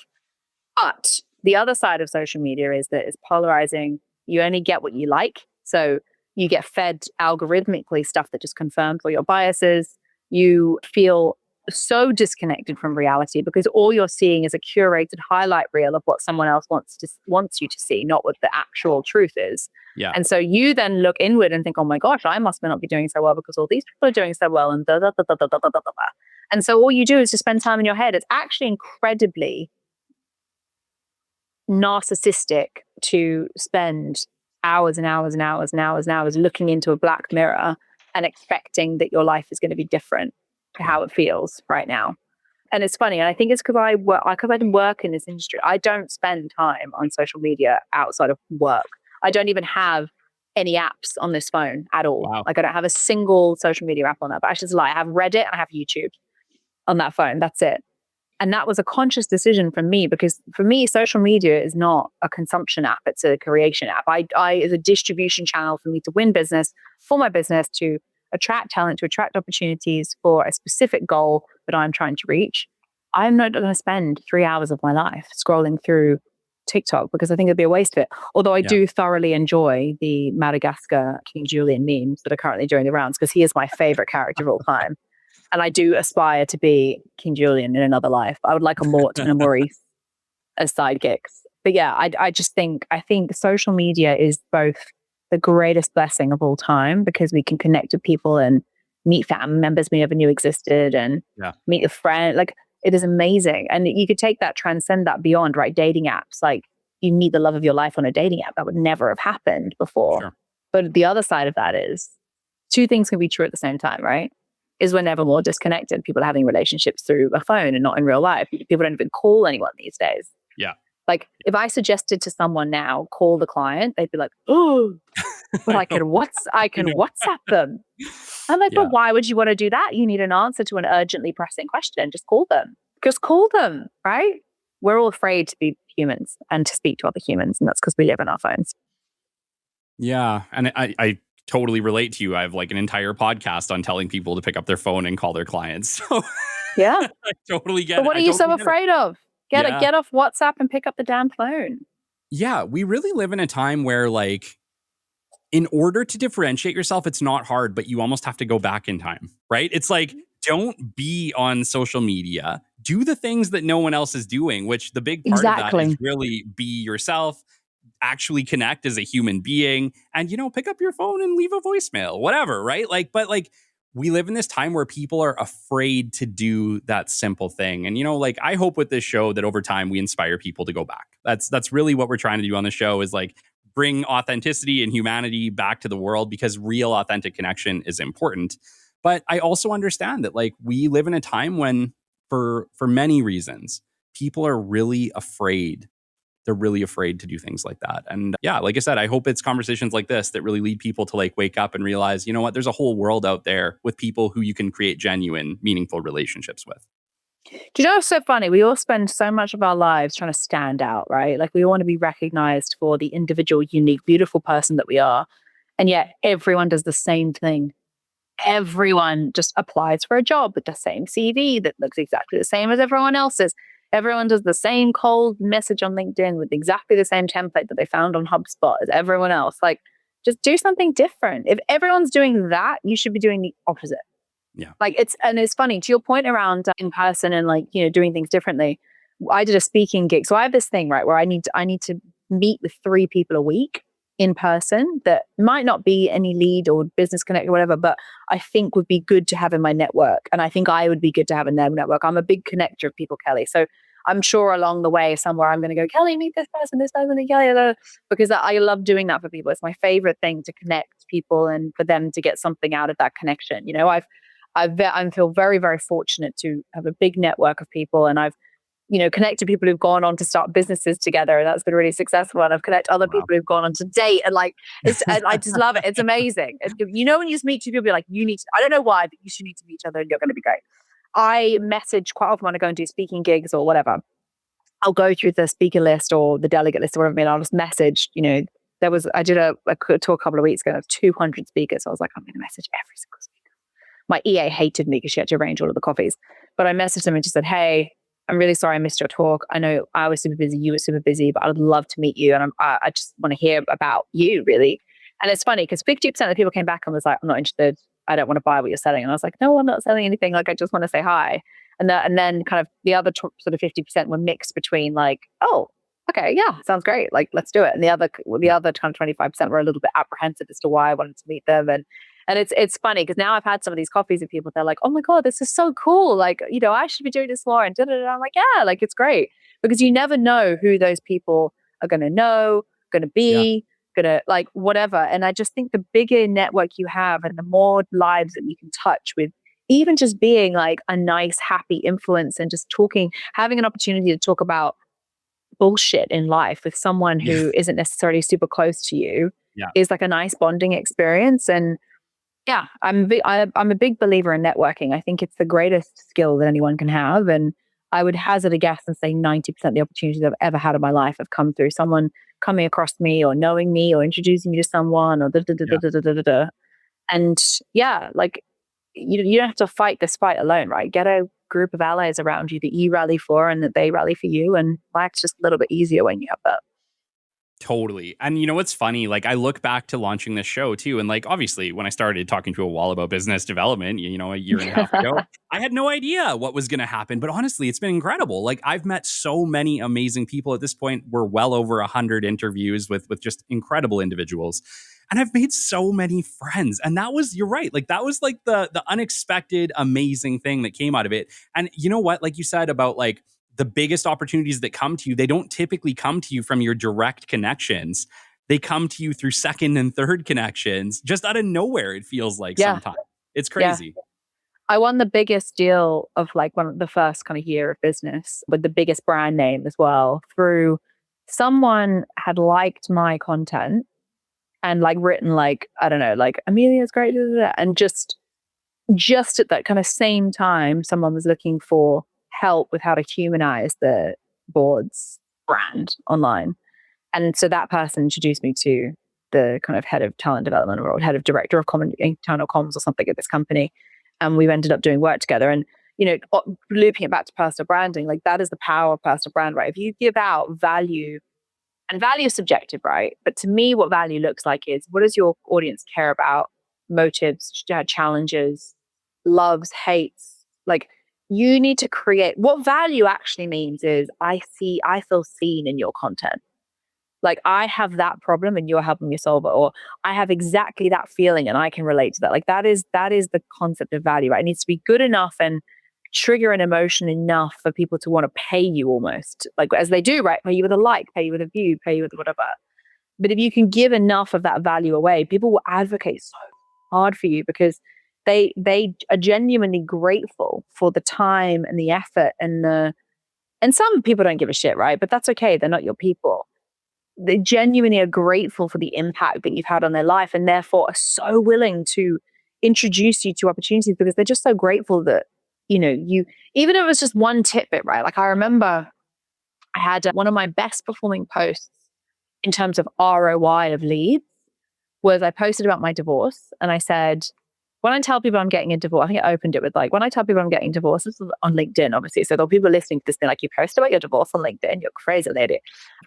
But the other side of social media is that it's polarizing. You only get what you like. So you get fed algorithmically stuff that just confirms all your biases. You feel so disconnected from reality because all you're seeing is a curated highlight reel of what someone else wants you to see, not what the actual truth is. Yeah. And so you then look inward and think, oh my gosh, I must not be doing so well because all these people are doing so well and da da da da da da da da da. And so all you do is just spend time in your head. It's actually incredibly narcissistic to spend hours and hours and hours and hours and hours looking into a black mirror and expecting that your life is going to be different to how it feels right now. And it's funny. And I think it's because I work in this industry. I don't spend time on social media outside of work. I don't even have any apps on this phone at all. Wow. Like I don't have a single social media app on that. But actually, it's a lie. I have Reddit and I have YouTube on that phone. That's it. And that was a conscious decision from me, because for me, social media is not a consumption app. It's a creation app. I is a distribution channel for me to win business for my business, to attract talent, to attract opportunities for a specific goal that I'm trying to reach. I'm not going to spend 3 hours of my life scrolling through TikTok, because I think it'd be a waste of it. Although I do thoroughly enjoy the Madagascar King Julian memes that are currently doing the rounds, because he is my favorite character of all time. And I do aspire to be King Julian in another life. I would like a Mort and a Maurice as sidekicks. But yeah, I think social media is both the greatest blessing of all time, because we can connect with people and meet family members we never knew existed, and meet a friend. Like, it is amazing. And you could take that, transcend that beyond, right? Dating apps, like you meet the love of your life on a dating app. That would never have happened before. Sure. But the other side of that is two things can be true at the same time, right? Is we're never more disconnected. People are having relationships through a phone and not in real life. People don't even call anyone these days. Yeah. Like if I suggested to someone now, call the client, they'd be like, oh, but I can WhatsApp them. I'm like, but why would you want to do that? You need an answer to an urgently pressing question. Just call them. Just call them, right? We're all afraid to be humans and to speak to other humans. And that's because we live in our phones. Yeah. And I totally relate to you. I have like an entire podcast on telling people to pick up their phone and call their clients. So yeah, I totally get it. But what are you so afraid of? Get off WhatsApp and pick up the damn phone. Yeah, we really live in a time where, like, in order to differentiate yourself, it's not hard, but you almost have to go back in time, right? It's like, don't be on social media. Do the things that no one else is doing, which the big part of that is really be yourself, actually connect as a human being, and, pick up your phone and leave a voicemail, whatever, right? But we live in this time where people are afraid to do that simple thing. And, I hope with this show that over time we inspire people to go back. That's really what we're trying to do on the show, is like bring authenticity and humanity back to the world, because real authentic connection is important. But I also understand that we live in a time when for many reasons, people are really afraid. They're really afraid to do things like that. And yeah, like I said, I hope it's conversations like this that really lead people to wake up and realize, you know what, there's a whole world out there with people who you can create genuine, meaningful relationships with. Do you know what's so funny? We all spend so much of our lives trying to stand out, right? Like we want to be recognized for the individual, unique, beautiful person that we are. And yet everyone does the same thing. Everyone just applies for a job with the same CV that looks exactly the same as everyone else's. Everyone does the same cold message on LinkedIn with exactly the same template that they found on HubSpot as everyone else. Just do something different. If everyone's doing that, you should be doing the opposite. Yeah. It's funny, to your point around in person and doing things differently. I did a speaking gig. So I have this thing, right, where I need to meet with 3 people a week in person that might not be any lead or business connect or whatever, but I think would be good to have in my network. And I think I would be good to have in their network. I'm a big connector of people, Kelly. So I'm sure along the way somewhere I'm going to go, Kelly, meet this person, and Kelly, because I love doing that for people. It's my favorite thing, to connect people and for them to get something out of that connection. I feel very, very fortunate to have a big network of people, and I've connected people who've gone on to start businesses together, and that's been really successful. And I've connected other people who've gone on to date, and I just love it. It's amazing. When you just meet 2 people, you're like, I don't know why, but you should need to meet each other, and you're going to be great. I message quite often when I go and do speaking gigs or whatever. I'll go through the speaker list or the delegate list or whatever. I'll just message. I did a tour a couple of weeks ago of 200 speakers. So I was like, I'm going to message every single speaker. My EA hated me because she had to arrange all of the coffees, but I messaged them and just said, hey, I'm really sorry I missed your talk. I know I was super busy, you were super busy, but I would love to meet you. And I just want to hear about you, really. And it's funny because 50% of the people came back and was like, I'm not interested. I don't want to buy what you're selling. And I was like, no, I'm not selling anything. I just want to say hi. And then kind of the other sort of 50% were mixed between oh, okay, yeah, sounds great. Let's do it. And the other kind of 25% were a little bit apprehensive as to why I wanted to meet them. And it's funny because now I've had some of these coffees with people. They're like, oh my God, this is so cool. I should be doing this more. And I'm like, yeah, it's great, because you never know who those people are going to know, going to be, going to like whatever. And I just think the bigger network you have and the more lives that you can touch with, even just being like a nice, happy influence and just talking, having an opportunity to talk about bullshit in life with someone who isn't necessarily super close to you is like a nice bonding experience. And yeah, I'm a big believer in networking. I think it's the greatest skill that anyone can have. And I would hazard a guess and say 90% of the opportunities I've ever had in my life have come through someone coming across me or knowing me or introducing me to someone or da da da da da da da da da. And yeah, like you don't have to fight this fight alone, right? Get a group of allies around you that you rally for and that they rally for you. And life's just a little bit easier when you have that. Totally. And you know what's funny? Like I look back to launching this show too. And like obviously when I started talking to a wall about business development, you know, a year and a half ago, I had no idea what was going to happen. But honestly, it's been incredible. Like I've met so many amazing people at this point. We're well over 100 interviews with just incredible individuals. And I've made so many friends. And that was, you're right. Like that was like the unexpected, amazing thing that came out of it. And you know what? Like you said about like, the biggest opportunities that come to you, they don't typically come to you from your direct connections. They come to you through second and third connections, just out of nowhere, it feels like sometimes. It's crazy. Yeah. I won the biggest deal of like one of the first kind of year of business with the biggest brand name as well through someone had liked my content and like written like, I don't know, like Amelia's great, and just at that kind of same time, someone was looking for help with how to humanize the board's brand online. And so that person introduced me to the kind of head of talent development or head of director of internal comms or something at this company. And we ended up doing work together. And, you know, looping it back to personal branding, like that is the power of personal brand, right? If you give out value, and value is subjective, right? But to me, what value looks like is what does your audience care about? Motives, challenges, loves, hates, like you need to create what value actually means is I feel seen in your content. Like I have that problem and you're helping me solve it, or I have exactly that feeling and I can relate to that. Like that is the concept of value, right? It needs to be good enough and trigger an emotion enough for people to want to pay you almost like as they do, right? Pay you with a like, pay you with a view, pay you with whatever. But if you can give enough of that value away, people will advocate so hard for you because they are genuinely grateful for the time and the effort and some people don't give a shit, right? But that's okay. They're not your people. They genuinely are grateful for the impact that you've had on their life and therefore are so willing to introduce you to opportunities because they're just so grateful that, you know, you, even if it was just one tidbit, right? Like I remember I had one of my best performing posts in terms of ROI of leads was I posted about my divorce and I said, when I tell people I'm getting a divorce, I think I opened it with like, when I tell people I'm getting divorced, this is on LinkedIn, obviously. So there'll be people listening to this thing like, you post about your divorce on LinkedIn, you're crazy, lady.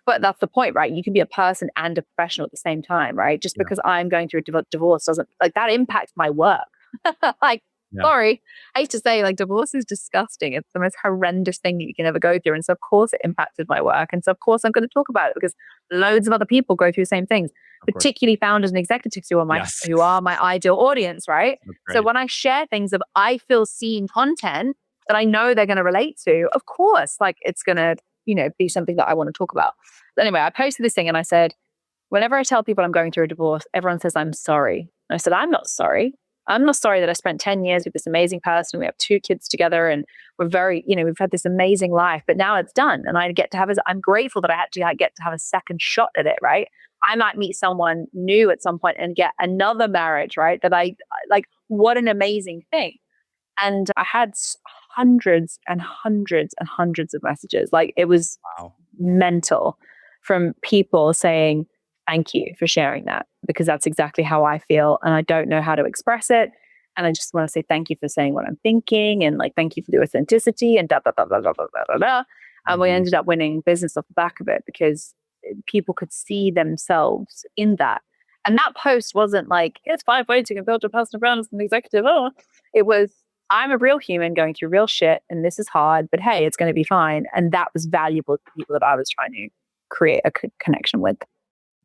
But that's the point, right? You can be a person and a professional at the same time, right? Just because I'm going through a divorce doesn't, like that impacts my work. Like, sorry. I used to say like divorce is disgusting. It's the most horrendous thing that you can ever go through. And so of course it impacted my work. And so of course I'm going to talk about it because loads of other people go through the same things. Particularly founders and executives who are my ideal audience, right? So when I share things of I feel seen content that I know they're going to relate to, of course, like it's going to, you know, be something that I want to talk about. But anyway, I posted this thing and I said, whenever I tell people I'm going through a divorce, everyone says I'm sorry. And I said, I'm not sorry. I'm not sorry that I spent 10 years with this amazing person. We have 2 kids together and we're very, you know, we've had this amazing life, but now it's done. And I get to have, I'm grateful that I actually get to have a second shot at it, right? I might meet someone new at some point and get another marriage, right? That I like, what an amazing thing. And I had hundreds and hundreds and hundreds of messages. Like it was mental from people saying, thank you for sharing that because that's exactly how I feel. And I don't know how to express it. And I just want to say thank you for saying what I'm thinking and like, thank you for the authenticity and da, da, da, da, da, da, da, da. And we ended up winning business off the back of it because people could see themselves in that. And that post wasn't like, here's 5 ways you can build your personal brand as an executive. Oh, it was, I'm a real human going through real shit and this is hard, but hey, it's going to be fine. And that was valuable to people that I was trying to create a connection with.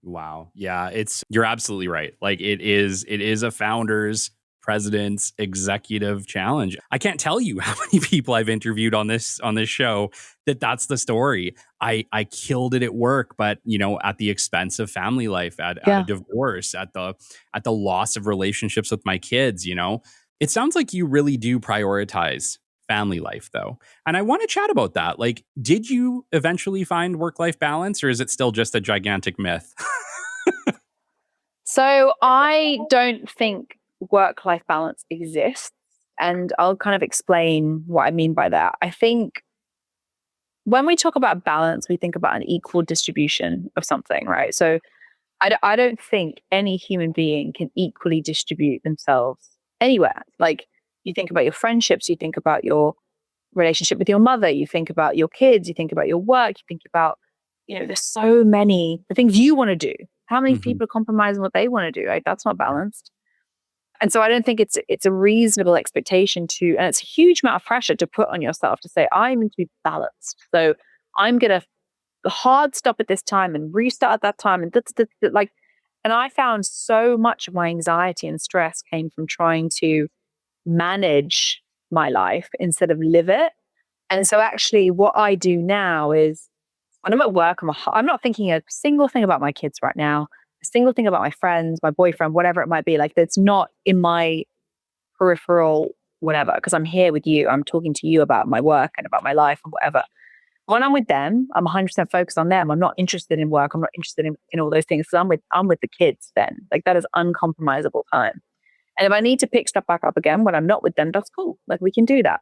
Wow. Yeah, you're absolutely right. Like it is a founder's president's executive challenge. I can't tell you how many people I've interviewed on this show that's the story. I killed it at work, but at the expense of family life, at a divorce, at the loss of relationships with my kids. It sounds like you really do prioritize family life, though. And I want to chat about that. Like, did you eventually find work-life balance, or is it still just a gigantic myth? So I don't think work-life balance exists. And I'll kind of explain what I mean by that. I think when we talk about balance, we think about an equal distribution of something, right? So I don't think any human being can equally distribute themselves anywhere. Like, you think about your friendships, you think about your relationship with your mother, you think about your kids, you think about your work, you think about, there's so many the things you want to do. How many people are compromising what they want to do? Right? That's not balanced. And so I don't think it's a reasonable expectation and it's a huge amount of pressure to put on yourself to say, I need to be balanced. So I'm going to hard stop at this time and restart at that time. And and I found so much of my anxiety and stress came from trying to manage my life instead of live it. And so actually what I do now is when I'm at work, I'm not thinking a single thing about my kids right now, a single thing about my friends, my boyfriend, whatever it might be. Like, that's not in my peripheral, whatever, because I'm here with you. I'm talking to you about my work and about my life and whatever. When I'm with them, I'm 100% focused on them. I'm not interested in work. I'm not interested in all those things, because I'm with the kids then. Like, that is uncompromisable time. And if I need to pick stuff back up again when I'm not with them, that's cool. Like, we can do that.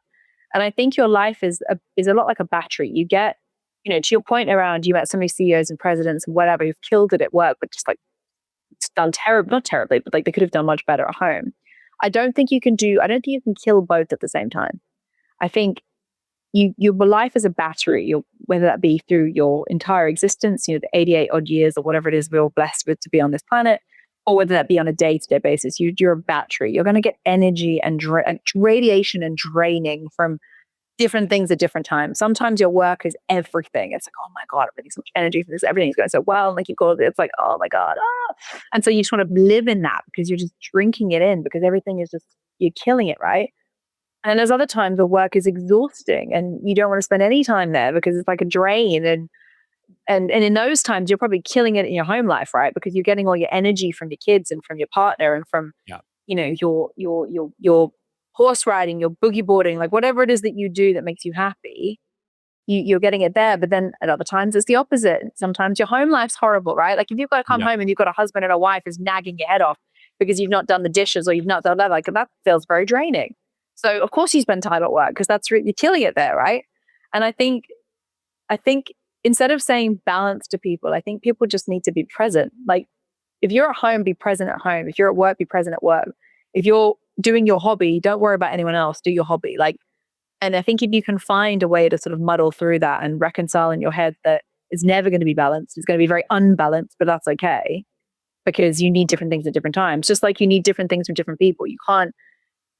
And I think your life is a lot like a battery. You get, to your point around, you met so many CEOs and presidents and whatever who've killed it at work, but just like it's done not terribly, but like they could have done much better at home. I don't think you can kill both at the same time. I think your life is a battery, whether that be through your entire existence, the 88 odd years or whatever it is we're all blessed with to be on this planet, or whether that be on a day-to-day basis. You're a battery. You're going to get energy and radiation and draining from different things at different times. Sometimes your work is everything. It's like, oh my God, I'm getting so much energy from this. Everything's going so well. And like it's like, oh my God. Ah. And so you just want to live in that because you're just drinking it in, because everything is you're killing it, right? And there's other times the work is exhausting and you don't want to spend any time there because it's like a drain. And in those times, you're probably killing it in your home life, right? Because you're getting all your energy from your kids and from your partner and from, your horse riding, your boogie boarding, like whatever it is that you do that makes you happy, you're getting it there. But then at other times, it's the opposite. Sometimes your home life's horrible, right? Like if you've got to come home and you've got a husband and a wife who's nagging your head off because you've not done the dishes or you've not done that, like that feels very draining. So of course you spend time at work because you're killing it there, right? And I think instead of saying balance to people, I think people just need to be present. Like if you're at home, be present at home. If you're at work, be present at work. If you're doing your hobby, don't worry about anyone else, do your hobby. And I think if you can find a way to sort of muddle through that and reconcile in your head that it's never going to be balanced, it's going to be very unbalanced, but that's okay because you need different things at different times. Just like you need different things from different people. You can't,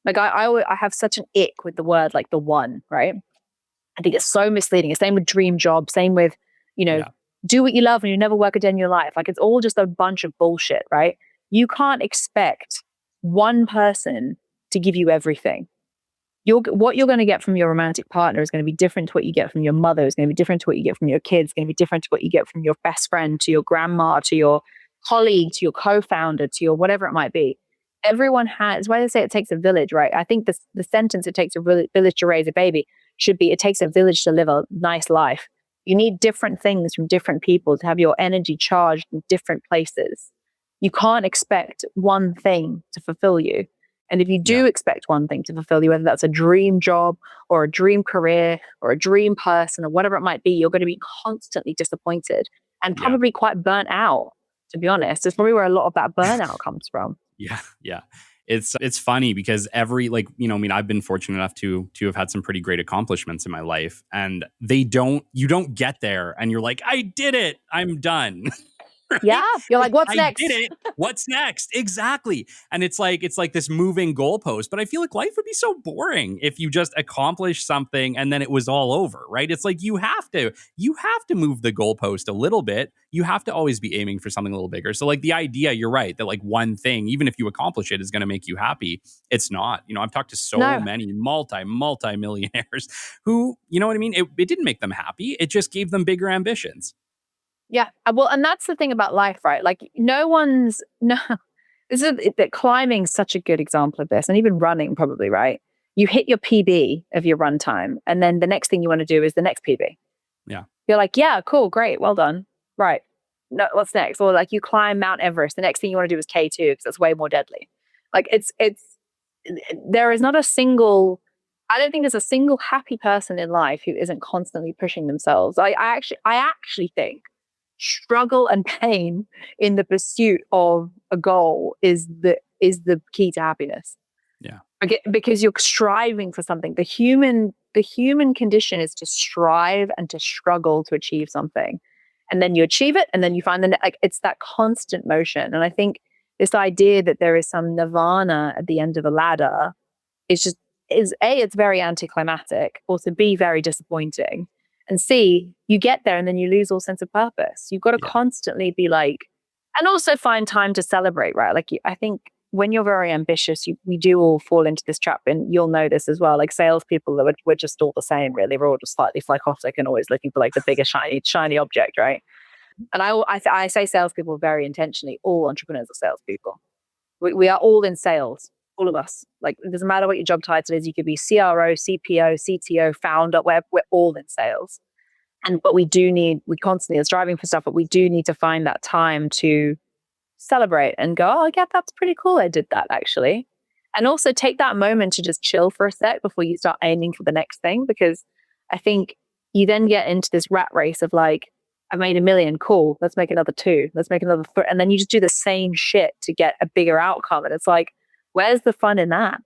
like I have such an ick with the word like the one, right? I think it's so misleading. Same with dream job, same with, do what you love and you never work a day in your life. Like it's all just a bunch of bullshit, right? You can't expect one person to give you everything. What you're going to get from your romantic partner is going to be different to what you get from your mother. It's going to be different to what you get from your kids. It's going to be different to what you get from your best friend, to your grandma, to your colleague, to your co-founder, to your whatever it might be. Everyone has, why they say it takes a village, right? I think the sentence, it takes a village to raise a baby, should be, it takes a village to live a nice life. You need different things from different people to have your energy charged in different places. You can't expect one thing to fulfill you. And if you do expect one thing to fulfill you, whether that's a dream job or a dream career or a dream person or whatever it might be, you're going to be constantly disappointed and probably quite burnt out, to be honest. It's probably where a lot of that burnout comes from. Yeah. It's funny because I've been fortunate enough to have had some pretty great accomplishments in my life, and you don't get there and you're like, I did it, I'm done. right? Yeah. You're like, what's I next? did it. What's next? Exactly. And it's like this moving goalpost. But I feel like life would be so boring if you just accomplish something and then it was all over, right? It's like you have to move the goalpost a little bit. You have to always be aiming for something a little bigger. So like the idea, you're right, that like one thing, even if you accomplish it, is going to make you happy. It's not. You know, I've talked to so No. many multi-millionaires who, you know what I mean? It didn't make them happy. It just gave them bigger ambitions. Yeah. Well, and that's the thing about life, right? Like that climbing's such a good example of this, and even running probably, right? You hit your PB of your run time, and then the next thing you want to do is the next PB. Yeah. You're like, yeah, cool, great, well done. Right. No, what's next? Or like you climb Mount Everest. The next thing you want to do is K2 because that's way more deadly. Like there is not a single, I don't think there's a single happy person in life who isn't constantly pushing themselves. I actually think struggle and pain in the pursuit of a goal is the key to happiness. Yeah. Because you're striving for something. The human condition is to strive and to struggle to achieve something. And then you achieve it, and then you find it's that constant motion. And I think this idea that there is some nirvana at the end of a ladder is it's very anticlimactic, also B, very disappointing. And C, you get there and then you lose all sense of purpose. You've got to constantly be like, and also find time to celebrate, right? Like I think when you're very ambitious, we do all fall into this trap, and you'll know this as well. Like salespeople, we're just all the same, really. We're all just slightly psychotic and always looking for like the bigger shiny object, right? And I say salespeople very intentionally. All entrepreneurs are salespeople. We are all in sales, all of us. Like it doesn't matter what your job title is. You could be CRO, CPO, CTO, founder. We're all in sales. But we constantly are striving for stuff, but we do need to find that time to celebrate and go, oh, yeah, that's pretty cool. I did that actually. And also take that moment to just chill for a sec before you start aiming for the next thing. Because I think you then get into this rat race of like, I made $1 million, cool. Let's make another 2. Let's make another 3. And then you just do the same shit to get a bigger outcome. And it's like, where's the fun in that?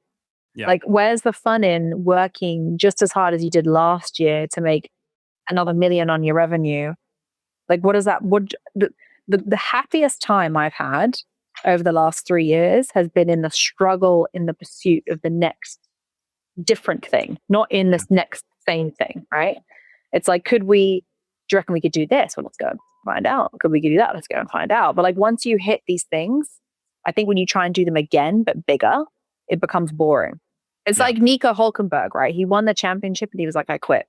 Yeah. Like, where's the fun in working just as hard as you did last year to make another $1 million on your revenue? Like, what is that? The happiest time I've had over the last 3 years has been in the struggle, in the pursuit of the next different thing, not in this next same thing, right? It's like, do you reckon we could do this? Well, let's go and find out. Could we do that? Let's go and find out. But like once you hit these things, I think when you try and do them again, but bigger, it becomes boring. It's like Nico Hulkenberg, right? He won the championship and he was like, I quit.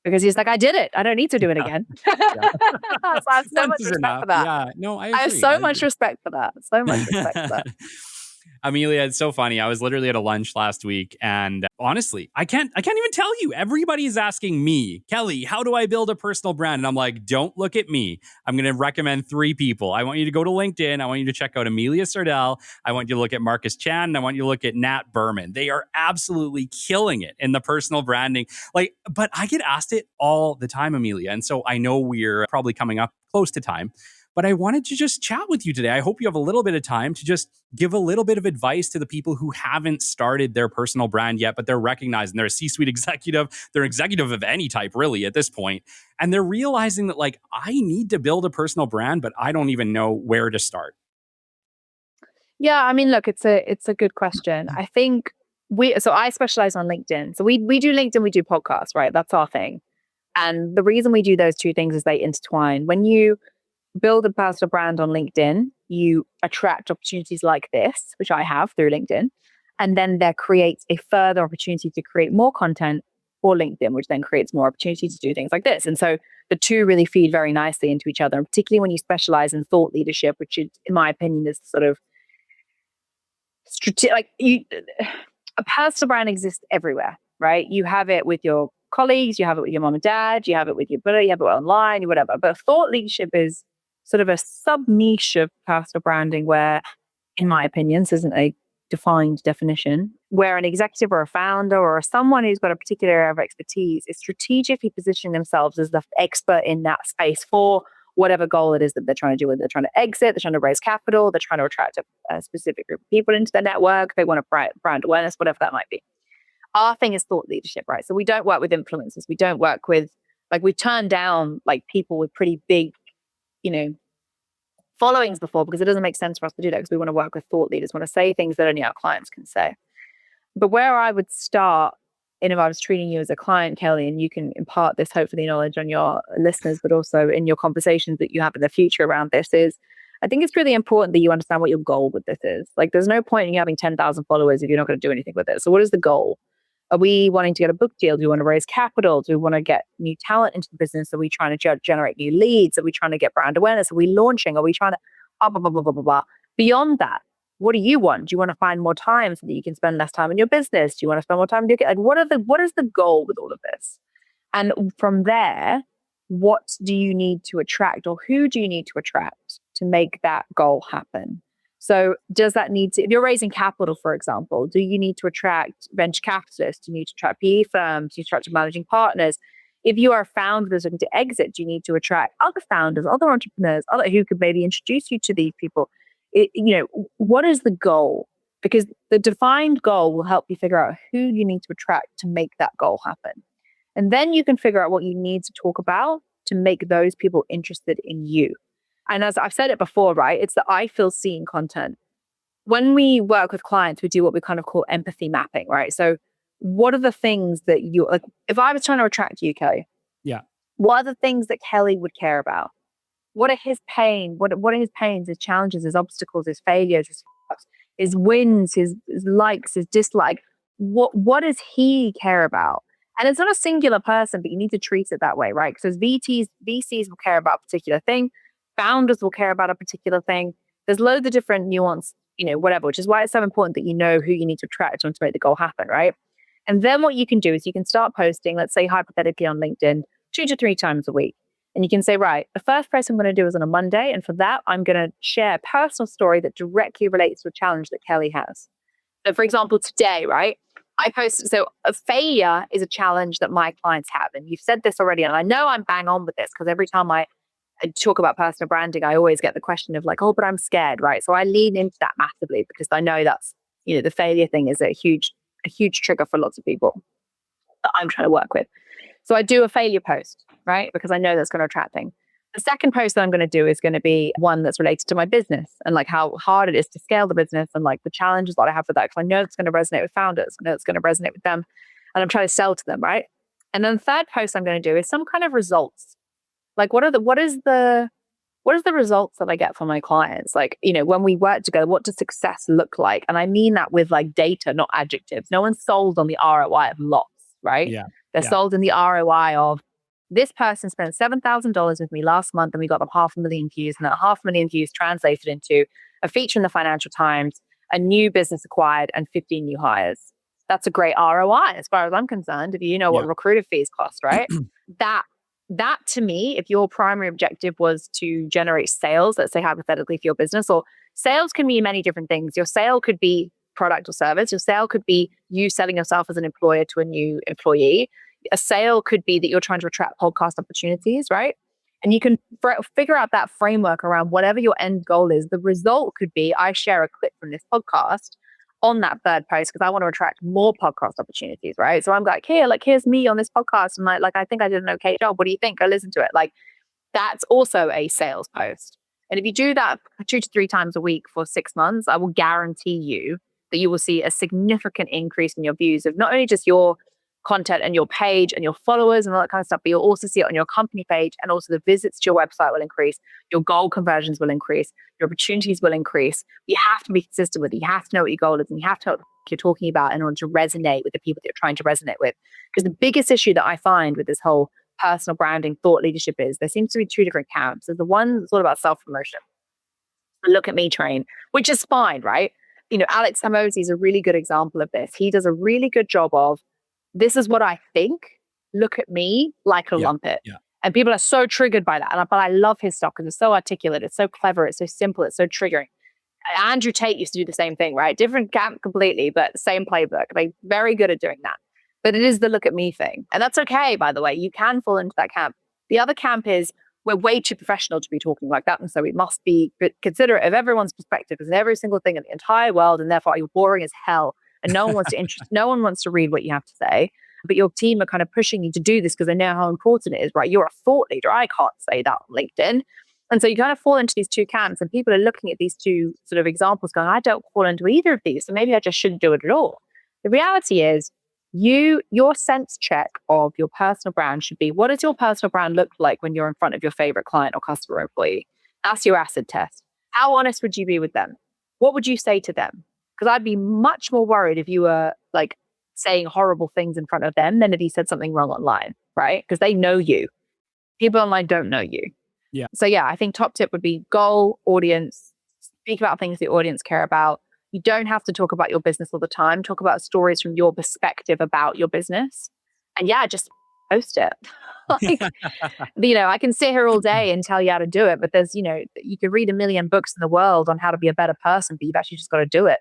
Because he's like, I did it. I don't need to do it again. So I have so much respect for that. Yeah, no, I agree. I have so much respect for that. So much respect for that. Amelia, it's so funny. I was literally at a lunch last week, and honestly, I can't even tell you. Everybody's asking me, Kelly, how do I build a personal brand? And I'm like, don't look at me. I'm going to recommend 3 people. I want you to go to LinkedIn. I want you to check out Amelia Sordell. I want you to look at Marcus Chan. And I want you to look at Nat Berman. They are absolutely killing it in the personal branding. But I get asked it all the time, Amelia. And so I know we're probably coming up close to time. But I wanted to just chat with you today. I hope you have a little bit of time to just give a little bit of advice to the people who haven't started their personal brand yet, but they're recognizing they're a C-suite executive. They're executive of any type, really, at this point. And they're realizing that, like, I need to build a personal brand, but I don't even know where to start. Yeah, I mean, look, it's a good question. I think I specialize on LinkedIn. So we do LinkedIn, we do podcasts, right? That's our thing. And the reason we do those 2 things is they intertwine. When you build a personal brand on LinkedIn, you attract opportunities like this, which I have through LinkedIn. And then there creates a further opportunity to create more content for LinkedIn, which then creates more opportunity to do things like this. And so the 2 really feed very nicely into each other. And particularly when you specialize in thought leadership, which is, in my opinion, is sort of a personal brand exists everywhere, right? You have it with your colleagues, you have it with your mom and dad, you have it with your buddy, you have it online, whatever. But thought leadership is sort of a sub-niche of personal branding where, in my opinion, this isn't a defined definition, where an executive or a founder or someone who's got a particular area of expertise is strategically positioning themselves as the expert in that space for whatever goal it is that they're trying to do. Whether they're trying to exit, they're trying to raise capital, they're trying to attract a specific group of people into their network, they want to brand awareness, whatever that might be. Our thing is thought leadership, right? So we don't work with influencers. We don't work with, we turn down people with pretty big, followings before, because it doesn't make sense for us to do that because we want to work with thought leaders, want to say things that only our clients can say. But where I would start, and if I was treating you as a client, Kelly, and you can impart this hopefully knowledge on your listeners, but also in your conversations that you have in the future around this, is I think it's really important that you understand what your goal with this is. Like, there's no point in you having 10,000 followers if you're not going to do anything with it. So what is the goal? Are we wanting to get a book deal? Do we want to raise capital? Do we want to get new talent into the business? Are we trying to generate new leads? Are we trying to get brand awareness? Are we launching? Are we trying to blah, blah, blah, blah, blah, blah, blah. Beyond that, what do you want? Do you want to find more time so that you can spend less time in your business? Do you want to spend more time in your like what is the goal with all of this? And from there, what do you need to attract, or who do you need to attract to make that goal happen? So does that need to, if you're raising capital, for example, do you need to attract venture capitalists? Do you need to attract PE firms? Do you need to attract managing partners? If you are a founder that's looking to exit, do you need to attract other founders, other entrepreneurs, other who could maybe introduce you to these people? What is the goal? Because the defined goal will help you figure out who you need to attract to make that goal happen. And then you can figure out what you need to talk about to make those people interested in you. And as I've said it before, right, it's the I feel seen content. When we work with clients, we do what we kind of call empathy mapping, right? So what are the things that you, like, if I was trying to attract you, Kelly, Yeah. what are the things that Kelly would care about? What are his pain? What are his pains, his challenges, his obstacles, his failures, his wins, his likes, his dislikes? What does he care about? And it's not a singular person, but you need to treat it that way, right? Because VCs will care about a particular thing. Founders will care about a particular thing. There's loads of different nuance, whatever, which is why it's so important that you know who you need to attract to make the goal happen, right? And then what you can do is you can start posting, let's say hypothetically on LinkedIn, 2 to 3 times a week. And you can say, right, the first post I'm going to do is on a Monday. And for that, I'm going to share a personal story that directly relates to a challenge that Kelly has. So for example, today, right, I posted, so a failure is a challenge that my clients have. And you've said this already. And I know I'm bang on with this because every time I talk about personal branding, I always get the question of like, oh, but I'm scared, right? So I lean into that massively because I know that's, the failure thing is a huge trigger for lots of people that I'm trying to work with. So I do a failure post, right? Because I know that's going to attract things. The second post that I'm going to do is going to be one that's related to my business and like how hard it is to scale the business and like the challenges that I have with that. Because I know it's going to resonate with founders. I know it's going to resonate with them. And I'm trying to sell to them, right? And then the third post I'm going to do is some kind of results. Like what is the results that I get from my clients? Like, when we work together, what does success look like? And I mean that with like data, not adjectives. No one's sold on the ROI of lots, right? Yeah. They're sold in the ROI of this person spent $7,000 with me last month and we got them 500,000 views, and that 500,000 views translated into a feature in the Financial Times, a new business acquired, and 15 new hires. That's a great ROI as far as I'm concerned. If you know what recruiter fees cost, right? That to me, if your primary objective was to generate sales, let's say hypothetically for your business, or sales can mean many different things. Your sale could be product or service. Your sale could be you selling yourself as an employer to a new employee. A sale could be that you're trying to attract podcast opportunities, right? And you can figure out that framework around whatever your end goal is. The result could be I share a clip from this podcast on that third post because I want to attract more podcast opportunities, right? So I'm like, here's me on this podcast. And like, I think I did an okay job. What do you think? Go listen to it. Like, that's also a sales post. And if you do that 2 to 3 times a week for 6 months, I will guarantee you that you will see a significant increase in your views of not only just your content and your page and your followers and all that kind of stuff, but you'll also see it on your company page, and also the visits to your website will increase, your goal conversions will increase, your opportunities will increase. You have to be consistent with it. You have to know what your goal is, and you have to know what you're talking about in order to resonate with the people that you're trying to resonate with. Because the biggest issue that I find with this whole personal branding thought leadership is there seems to be 2 different camps. There's the one that's all about self-promotion, the look at me train, which is fine, right? Alex Hormozi is a really good example of this. He does a really good job of, this is what I think, look at me, like a lump it. Yeah. And people are so triggered by that. But I love his stuff because it's so articulate, it's so clever, it's so simple, it's so triggering. Andrew Tate used to do the same thing, right? Different camp completely, but same playbook. They're very good at doing that. But it is the look at me thing. And that's okay, by the way. You can fall into that camp. The other camp is we're way too professional to be talking like that. And so we must be considerate of everyone's perspective because every single thing in the entire world, and therefore you're boring as hell. And no one wants to read what you have to say, but your team are kind of pushing you to do this because they know how important it is, right? You're a thought leader. I can't say that on LinkedIn. And so you kind of fall into these two camps, and people are looking at these two sort of examples going, I don't fall into either of these, so maybe I just shouldn't do it at all. The reality is your sense check of your personal brand should be, what does your personal brand look like when you're in front of your favorite client or customer or employee? That's your acid test. How honest would you be with them? What would you say to them? Because I'd be much more worried if you were like saying horrible things in front of them than if you said something wrong online, right? Because they know you. People online don't know you. Yeah. So yeah, I think top tip would be goal, audience, speak about things the audience care about. You don't have to talk about your business all the time. Talk about stories from your perspective about your business. And yeah, just post it. Like, I can sit here all day and tell you how to do it, but there's, you could read 1 million books in the world on how to be a better person, but you've actually just got to do it.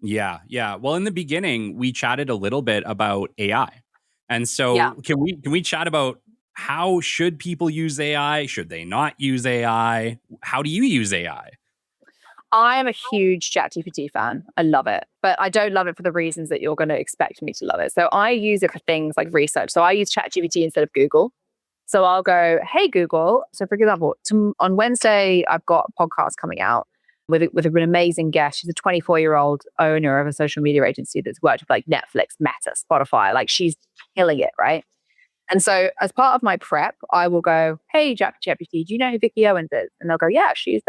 Yeah. Yeah. Well, in the beginning, we chatted a little bit about AI. And so can we chat about how should people use AI? Should they not use AI? How do you use AI? I am a huge ChatGPT fan. I love it, but I don't love it for the reasons that you're going to expect me to love it. So I use it for things like research. So I use ChatGPT instead of Google. So I'll go, hey, Google. So for example, on Wednesday, I've got a podcast coming out with an amazing guest. She's a 24-year-old owner of a social media agency that's worked with like Netflix, Meta, Spotify. Like she's killing it, right? And so as part of my prep, I will go, hey, ChatGPT, do you know who Vicky Owens is? And they'll go, yeah, she's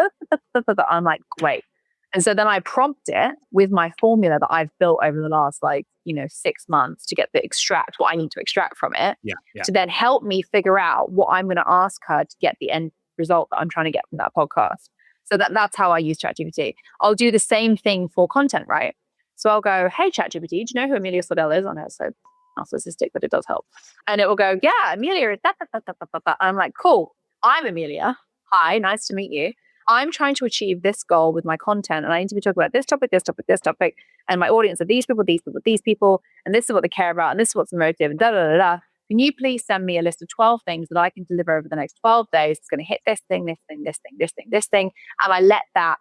I'm like, great. And so then I prompt it with my formula that I've built over the last 6 months to get extract what I need to extract from it to then help me figure out what I'm going to ask her to get the end result that I'm trying to get from that podcast. So that's how I use ChatGPT. I'll do the same thing for content, right? So I'll go, hey, ChatGPT, do you know who Amelia Sordell is? I know, so narcissistic, but it does help. And it will go, yeah, Amelia is that. I'm like, cool. I'm Amelia. Hi, nice to meet you. I'm trying to achieve this goal with my content, and I need to be talking about this topic, this topic, this topic, and my audience are these people, these people, these people, and this is what they care about, and this is what's the motive, and da da da da. Can you please send me a list of 12 things that I can deliver over the next 12 days? It's going to hit this thing, this thing, this thing, this thing, this thing, and I let that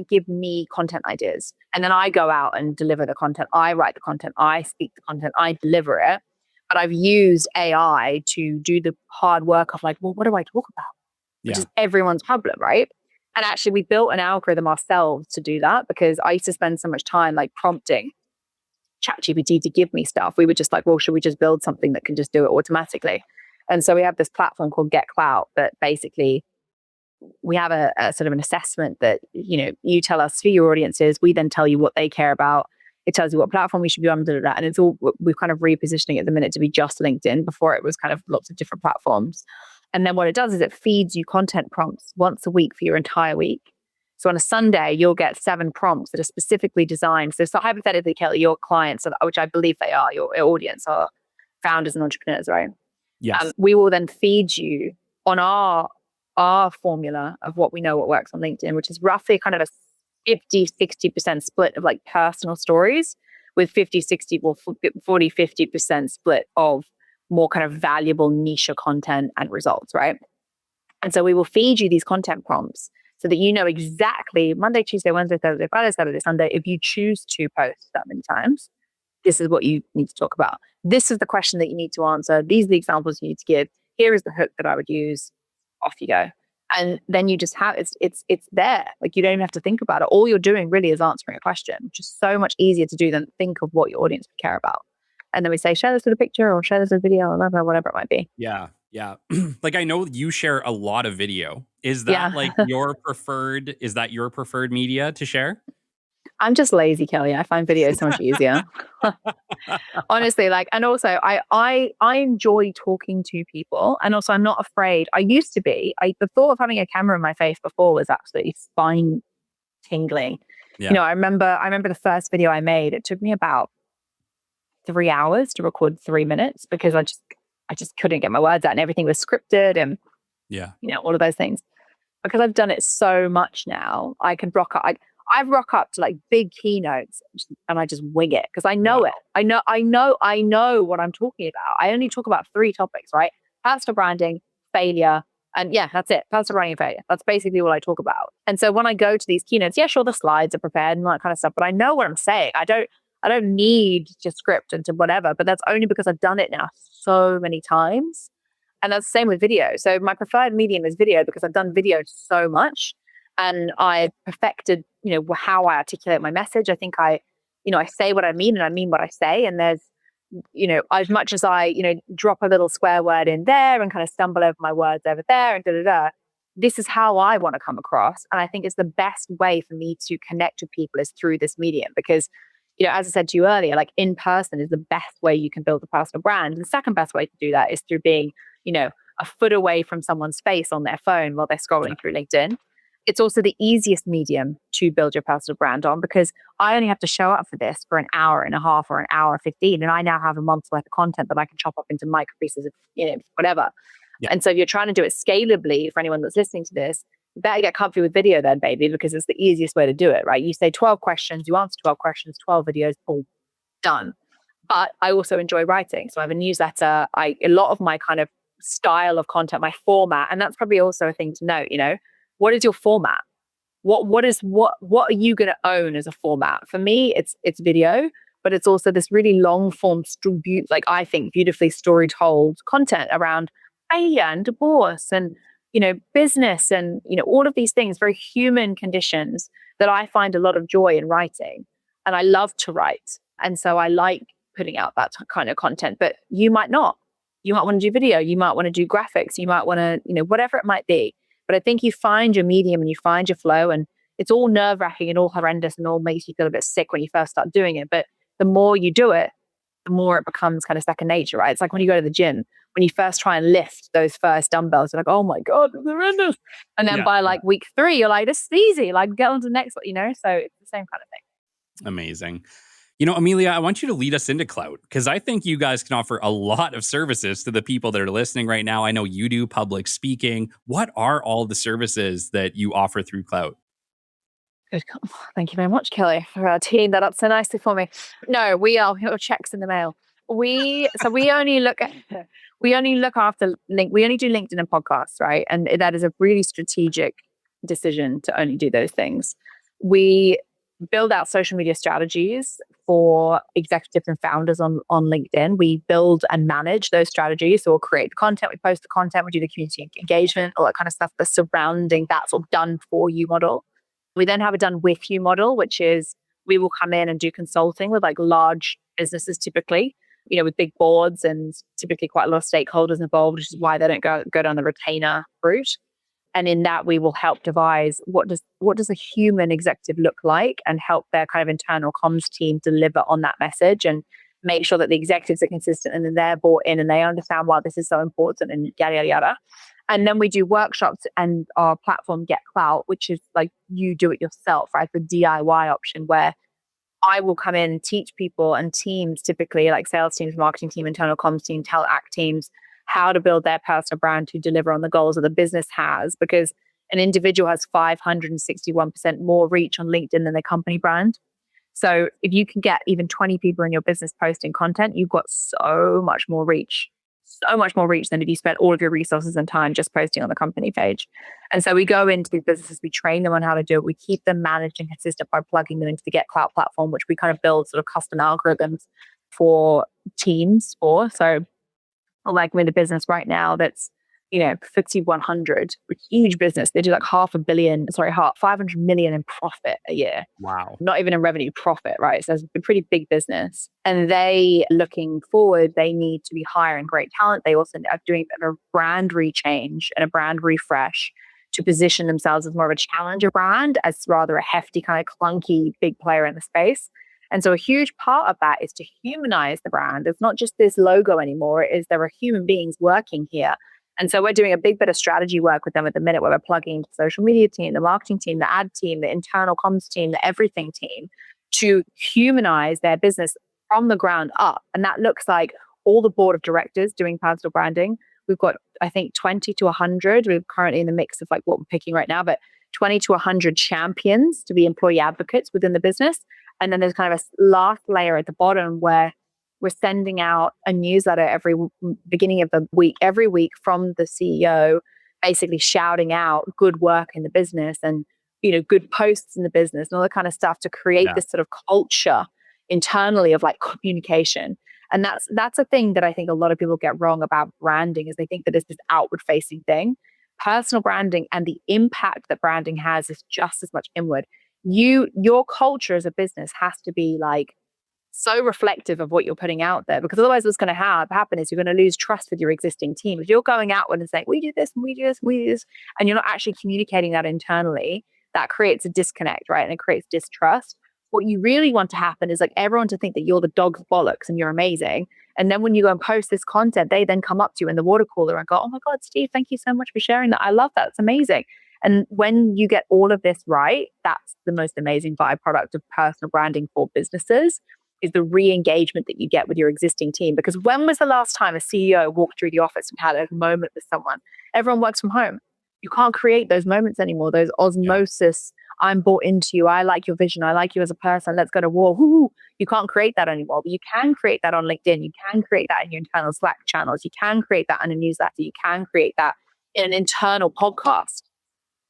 give me content ideas. And then I go out and deliver the content. I write the content. I speak the content. I deliver it. But I've used AI to do the hard work of well, what do I talk about? Which is everyone's problem, right? And actually, we built an algorithm ourselves to do that because I used to spend so much time prompting ChatGPT to give me stuff. We were just well, should we just build something that can just do it automatically? And so we have this platform called Klowt that basically we have a sort of an assessment that, you tell us who your audience is. We then tell you what they care about. It tells you what platform we should be on, and it's all, we're kind of repositioning at the minute to be just LinkedIn. Before it was kind of lots of different platforms. And then what it does is it feeds you content prompts once a week for your entire week. So on a Sunday, you'll get 7 prompts that are specifically designed. So hypothetically, Kelly, your clients, which I believe they are, your audience are founders and entrepreneurs, right? Yes. We will then feed you on our formula of what we know what works on LinkedIn, which is roughly kind of a 50-60% split of personal stories with 40-50% split of more kind of valuable niche content and results, right? And so we will feed you these content prompts so that you know exactly Monday, Tuesday, Wednesday, Thursday, Friday, Saturday, Sunday, if you choose to post that many times, this is what you need to talk about. This is the question that you need to answer. These are the examples you need to give. Here is the hook that I would use. Off you go. And then you just have it's there. You don't even have to think about it. All you're doing really is answering a question, which is so much easier to do than think of what your audience would care about. And then we say, share this with a picture or share this with a video or whatever it might be. Yeah. Yeah. I know you share a lot of video. Is that your preferred media to share? I'm just lazy, Kelly. I find video so much easier. Honestly, and also I enjoy talking to people, and also I'm not afraid. I used to be. The thought of having a camera in my face before was absolutely spine tingling. Yeah. I remember the first video I made. It took me about 3 hours to record 3 minutes because I just couldn't get my words out, and everything was scripted, and all of those things. Because I've done it so much now, I can rock up. I rock up to big keynotes and I just wing it because I know it. I know what I'm talking about. I only talk about 3 topics, right? Personal branding, failure, and that's it. Personal branding and failure. That's basically what I talk about. And so when I go to these keynotes, sure, the slides are prepared and that kind of stuff, but I know what I'm saying. I don't need to script and to whatever, but that's only because I've done it now so many times. And that's the same with video. So my preferred medium is video because I've done video so much and I perfected, how I articulate my message. I think I say what I mean and I mean what I say. And there's, as much as I, drop a little swear word in there and kind of stumble over my words over there and this is how I want to come across. And I think it's the best way for me to connect with people is through this medium because, as I said to you earlier, like in person is the best way you can build a personal brand. And the second best way to do that is through being, a foot away from someone's face on their phone while they're scrolling through LinkedIn. It's also the easiest medium to build your personal brand on because I only have to show up for this for an hour and a half or an hour 15. And I now have a month's worth of content that I can chop up into micro pieces of, whatever. Yeah. And so if you're trying to do it scalably for anyone that's listening to this, you better get comfy with video then, baby, because it's the easiest way to do it, right? You say 12 questions, you answer 12 questions, 12 videos, all done. But I also enjoy writing. So I have a newsletter. A lot of my kind of style of content, my format, and that's probably also a thing to note, what is your format? What are you going to own as a format? For me, it's video, but it's also this really long form, I think beautifully story told content around failure and divorce and, business and, all of these things, very human conditions that I find a lot of joy in writing. And I love to write. And so I like putting out that kind of content, but you might not. You might want to do video. You might want to do graphics. You might want to, whatever it might be. But I think you find your medium and you find your flow, and it's all nerve-wracking and all horrendous and all makes you feel a bit sick when you first start doing it. But the more you do it, the more it becomes kind of second nature, right? It's like when you go to the gym, when you first try and lift those first dumbbells, you're like, oh my God, it's horrendous. And then by like week 3, you're like, this is easy. Like get on to the next one, So it's the same kind of thing. Amazing. Amelia, I want you to lead us into Klowt because I think you guys can offer a lot of services to the people that are listening right now. I know you do public speaking. What are all the services that you offer through Klowt? Good. Thank you very much, Kelly, for teeing that up so nicely for me. No, we are checks in the mail. We only look after we only do LinkedIn and podcasts, right? And that is a really strategic decision to only do those things. We build out social media strategies for executives and founders on LinkedIn. We build and manage those strategies. So we'll create the content, we post the content, we do the community engagement, all that kind of stuff that's surrounding that sort of done for you model. We then have a done with you model, which is we will come in and do consulting with like large businesses typically, with big boards and typically quite a lot of stakeholders involved, which is why they don't go down the retainer route. And in that, we will help devise what does a human executive look like and help their kind of internal comms team deliver on that message and make sure that the executives are consistent and then they're bought in and they understand why this is so important and yada, yada, yada. And then we do workshops and our platform Get Klowt, which is like you do it yourself, right? The DIY option where I will come in and teach people and teams, typically like sales teams, marketing team, internal comms team, talent act teams, how to build their personal brand to deliver on the goals that the business has, because an individual has 561% more reach on LinkedIn than their company brand. So if you can get even 20 people in your business posting content, you've got so much more reach than if you spent all of your resources and time just posting on the company page. And so we go into these businesses, we train them on how to do it. We keep them managed and consistent by plugging them into the Get Klowt platform, which we kind of build sort of custom algorithms for teams for. So like with a business right now that's, FTSE 100, a huge business. They do like 500 million in profit a year. Wow. Not even in revenue, profit, right? So it's a pretty big business. And they, looking forward, they need to be hiring great talent. They also are doing a brand rechange and a brand refresh to position themselves as more of a challenger brand, as rather a hefty, kind of clunky, big player in the space. And so a huge part of that is to humanize the brand. It's not just this logo anymore. It is there are human beings working here. And so we're doing a big bit of strategy work with them at the minute where we're plugging into the social media team, the marketing team, the ad team, the internal comms team, the everything team to humanize their business from the ground up. And that looks like all the board of directors doing personal branding. We've got, I think, 20 to 100. We're currently in the mix of like what we're picking right now, but 20 to 100 champions to be employee advocates within the business. And then there's kind of a last layer at the bottom where we're sending out a newsletter every beginning of the week, every week from the CEO, basically shouting out good work in the business and, good posts in the business and all that kind of stuff to create this sort of culture internally of like communication. And that's a thing that I think a lot of people get wrong about branding, is they think that it's this outward facing thing. Personal branding and the impact that branding has is just as much inward. Your culture as a business has to be like so reflective of what you're putting out there, because otherwise what's going to happen is you're going to lose trust with your existing team. If you're going outward and saying, we do this and we do this and we do this, and you're not actually communicating that internally, that creates a disconnect, right? And it creates distrust. What you really want to happen is like everyone to think that you're the dog's bollocks and you're amazing. And then when you go and post this content, they then come up to you in the water cooler and go, oh my God, Steve, thank you so much for sharing that. I love that. It's amazing. And when you get all of this right, that's the most amazing byproduct of personal branding for businesses, is the re-engagement that you get with your existing team. Because when was the last time a CEO walked through the office and had a moment with someone? Everyone works from home. You can't create those moments anymore, those osmosis. I'm bought into you. I like your vision. I like you as a person. Let's go to war. Woo-hoo. You can't create that anymore. But you can create that on LinkedIn. You can create that in your internal Slack channels. You can create that in a newsletter. You can create that in an internal podcast.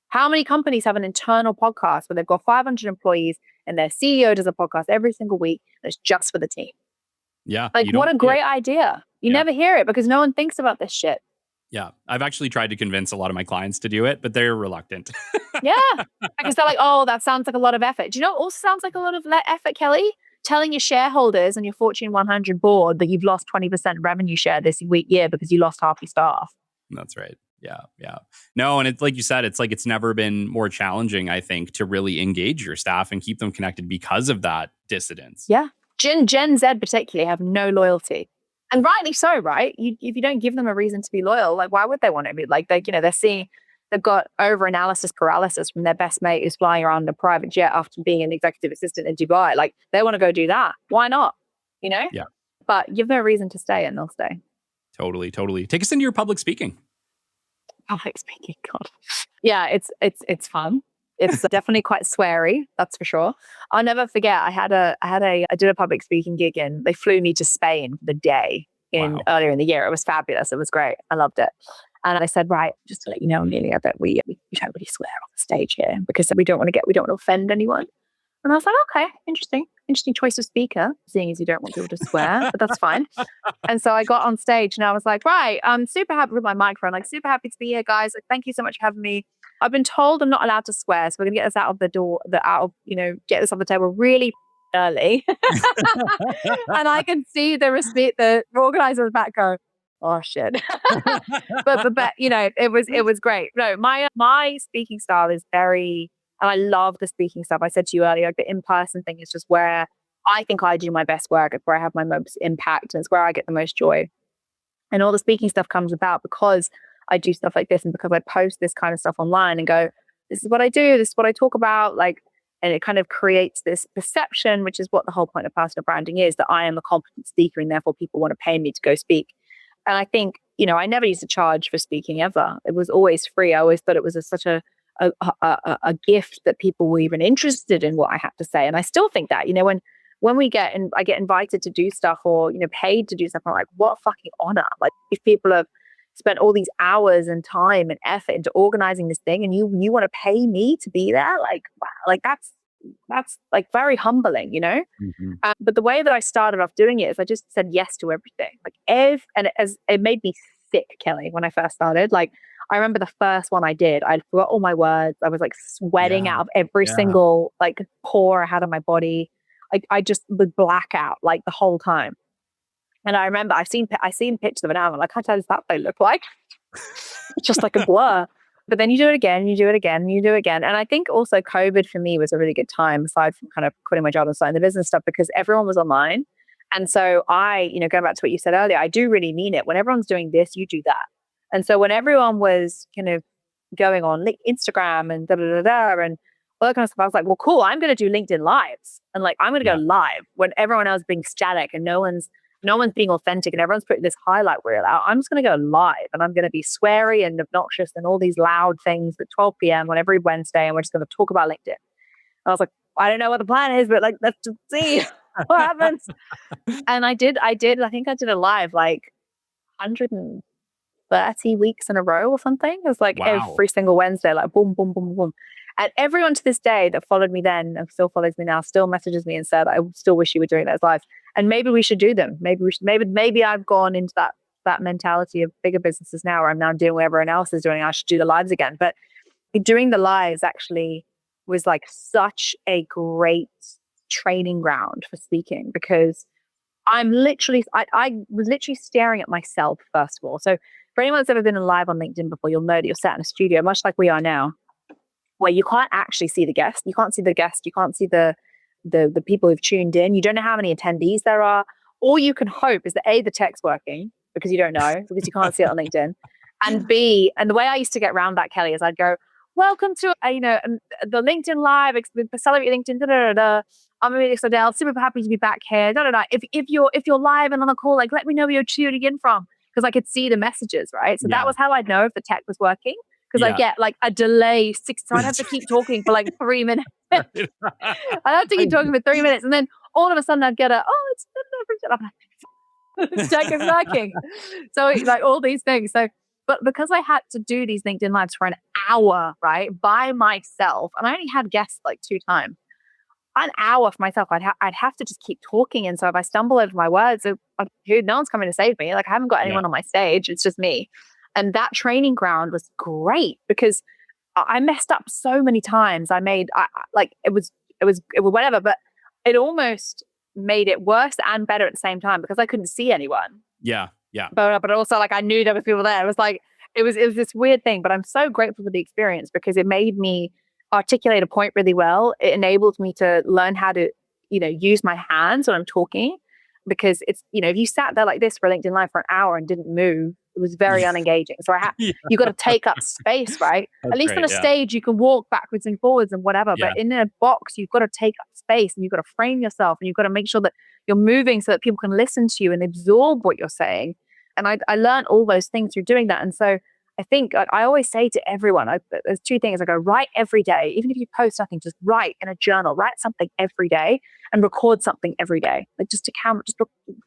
How many companies have an internal podcast where they've got 500 employees and their CEO does a podcast every single week that's just for the team? Yeah. Like, what a great idea. You never hear it because no one thinks about this shit. Yeah. I've actually tried to convince a lot of my clients to do it, but they're reluctant. Yeah. Because they're like, oh, that sounds like a lot of effort. Do you know what also sounds like a lot of effort, Kelly? Telling your shareholders and your Fortune 100 board that you've lost 20% revenue share this year because you lost half your staff. That's right. Yeah. Yeah. No, and it's like you said, it's like it's never been more challenging, I think, to really engage your staff and keep them connected because of that dissidence. Yeah. Gen Z particularly have no loyalty. And rightly so, right? If you don't give them a reason to be loyal, like why would they want to be? Like they've got over-analysis paralysis from their best mate who's flying around a private jet after being an executive assistant in Dubai. Like they want to go do that. Why not? Yeah. But give them a reason to stay and they'll stay. Totally. Take us into your public speaking. Public speaking, God. Yeah, it's fun. It's definitely quite sweary, that's for sure. I'll never forget. I did a public speaking gig and they flew me to Spain for the day earlier in the year. It was fabulous. It was great. I loved it. And I said, right, just to let you know, Amelia, that we don't really swear on the stage here because we don't want to offend anyone. And I was like, okay, interesting choice of speaker, seeing as you don't want people to swear, but that's fine. And so I got on stage and I was like, right, I'm super happy with my microphone, like super happy to be here, guys. Like, thank you so much for having me. I've been told I'm not allowed to swear, so we're gonna get this out of the door, get this off the table really early. And I can see the organizer in the back go, oh shit. but it was great. No, my speaking style is very, and I love the speaking stuff. I said to you earlier, like the in-person thing is just where I think I do my best work. It's where I have my most impact and it's where I get the most joy. And all the speaking stuff comes about because I do stuff like this and because I post this kind of stuff online and go, this is what I do, this is what I talk about. Like, and it kind of creates this perception, which is what the whole point of personal branding is, that I am a competent speaker and therefore people want to pay me to go speak. And I think, I never used to charge for speaking ever. It was always free. I always thought it was such a gift that people were even interested in what I had to say. And I still think that, when I get invited to do stuff or, paid to do stuff, I'm like, what a fucking honor. Like if people have spent all these hours and time and effort into organizing this thing and you want to pay me to be there, like, wow, like that's like very humbling, Mm-hmm. But the way that I started off doing it is I just said yes to everything. Like it made me sick, Kelly, when I first started. Like I remember the first one I did, I forgot all my words. I was like sweating out of every single like pore I had on my body. I just would black out like the whole time. And I remember I seen pictures of it now. I'm like, how does that they look like? It's just like a blur. But then you do it again, you do it again, you do it again. And I think also COVID for me was a really good time, aside from kind of quitting my job and starting the business stuff, because everyone was online. And so going back to what you said earlier, I do really mean it. When everyone's doing this, you do that. And so when everyone was kind of going on Instagram and and all that kind of stuff, I was like, well, cool, I'm going to do LinkedIn lives. And like, I'm going to go live when everyone else is being static and no one's being authentic and everyone's putting this highlight reel out. I'm just going to go live and I'm going to be sweary and obnoxious and all these loud things at 12 p.m. on every Wednesday. And we're just going to talk about LinkedIn. I was like, I don't know what the plan is, but like, let's just see what happens. And I think I did a live like 130 weeks in a row or something. It was like every single Wednesday, like boom, boom, boom, boom. And everyone to this day that followed me then and still follows me now, still messages me and said, I still wish you were doing those lives. And maybe we should do them. Maybe I've gone into that mentality of bigger businesses now, where I'm now doing what everyone else is doing. I should do the lives again. But doing the lives actually was like such a great training ground for speaking, because I was literally staring at myself, first of all. So for anyone that's ever been live on LinkedIn before, you'll know that you're sat in a studio, much like we are now, where you can't actually see the guest. You can't see the guest. You can't see the people who've tuned in. You don't know how many attendees there are. All you can hope is that A, the tech's working, because you don't know, because you can't see it on LinkedIn. And B, and the way I used to get around that, Kelly, is I'd go, welcome to, the LinkedIn Live, Celebrate LinkedIn, da-da-da-da. I'm Amelia Sordell, super happy to be back here, da-da-da. If you're live and on the call, like, let me know where you're tuning in from, because I could see the messages, right? So that was how I'd know if the tech was working, because I get like a delay, so I'd have to keep talking for like 3 minutes. I'd have to keep talking for 3 minutes, and then all of a sudden I'd get it's the tech is working. So like all these things. So, but because I had to do these LinkedIn Lives for an hour, right, by myself, and I only had guests like 2 times, an hour for myself, I'd have to just keep talking. And so if I stumble over my words, no one's coming to save me. Like, I haven't got anyone on my stage. It's just me. And that training ground was great, because I messed up so many times. It was whatever, but it almost made it worse and better at the same time, because I couldn't see anyone. Yeah. But also, like, I knew there was people there. It was like, it was this weird thing, but I'm so grateful for the experience, because it made me articulate a point really well. It enabled me to learn how to, use my hands when I'm talking, because it's, if you sat there like this for a LinkedIn Live for an hour and didn't move, it was very unengaging. So you got to take up space, right? That's at least great, on a stage, you can walk backwards and forwards and whatever, but in a box, you've got to take up space, and you've got to frame yourself, and you've got to make sure that you're moving so that people can listen to you and absorb what you're saying. And I learned all those things through doing that. And so I think I always say to everyone, there's 2 things. I go, write every day. Even if you post nothing, just write in a journal, write something every day, and record something every day. Like, just to count,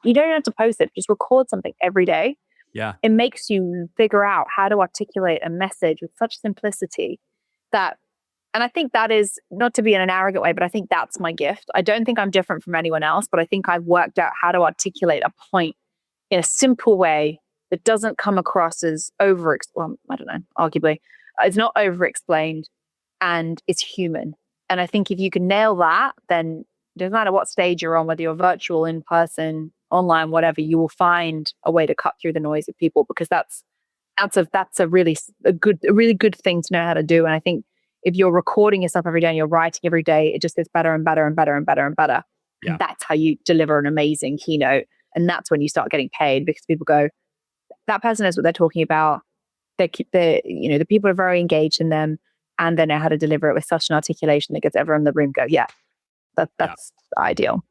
you don't have to post it, just record something every day. Yeah. It makes you figure out how to articulate a message with such simplicity and I think that is, not to be in an arrogant way, but I think that's my gift. I don't think I'm different from anyone else, but I think I've worked out how to articulate a point in a simple way that doesn't come across as I don't know, arguably. It's not over-explained, and it's human. And I think if you can nail that, then it doesn't matter what stage you're on, whether you're virtual, in person, online, whatever, you will find a way to cut through the noise of people, because that's a really good thing to know how to do. And I think if you're recording yourself every day and you're writing every day, it just gets better and better and better and better and better. Yeah. And that's how you deliver an amazing keynote. And that's when you start getting paid, because people go, that person knows what they're talking about. The people are very engaged in them, and they know how to deliver it with such an articulation that gets everyone in the room go, that's ideal.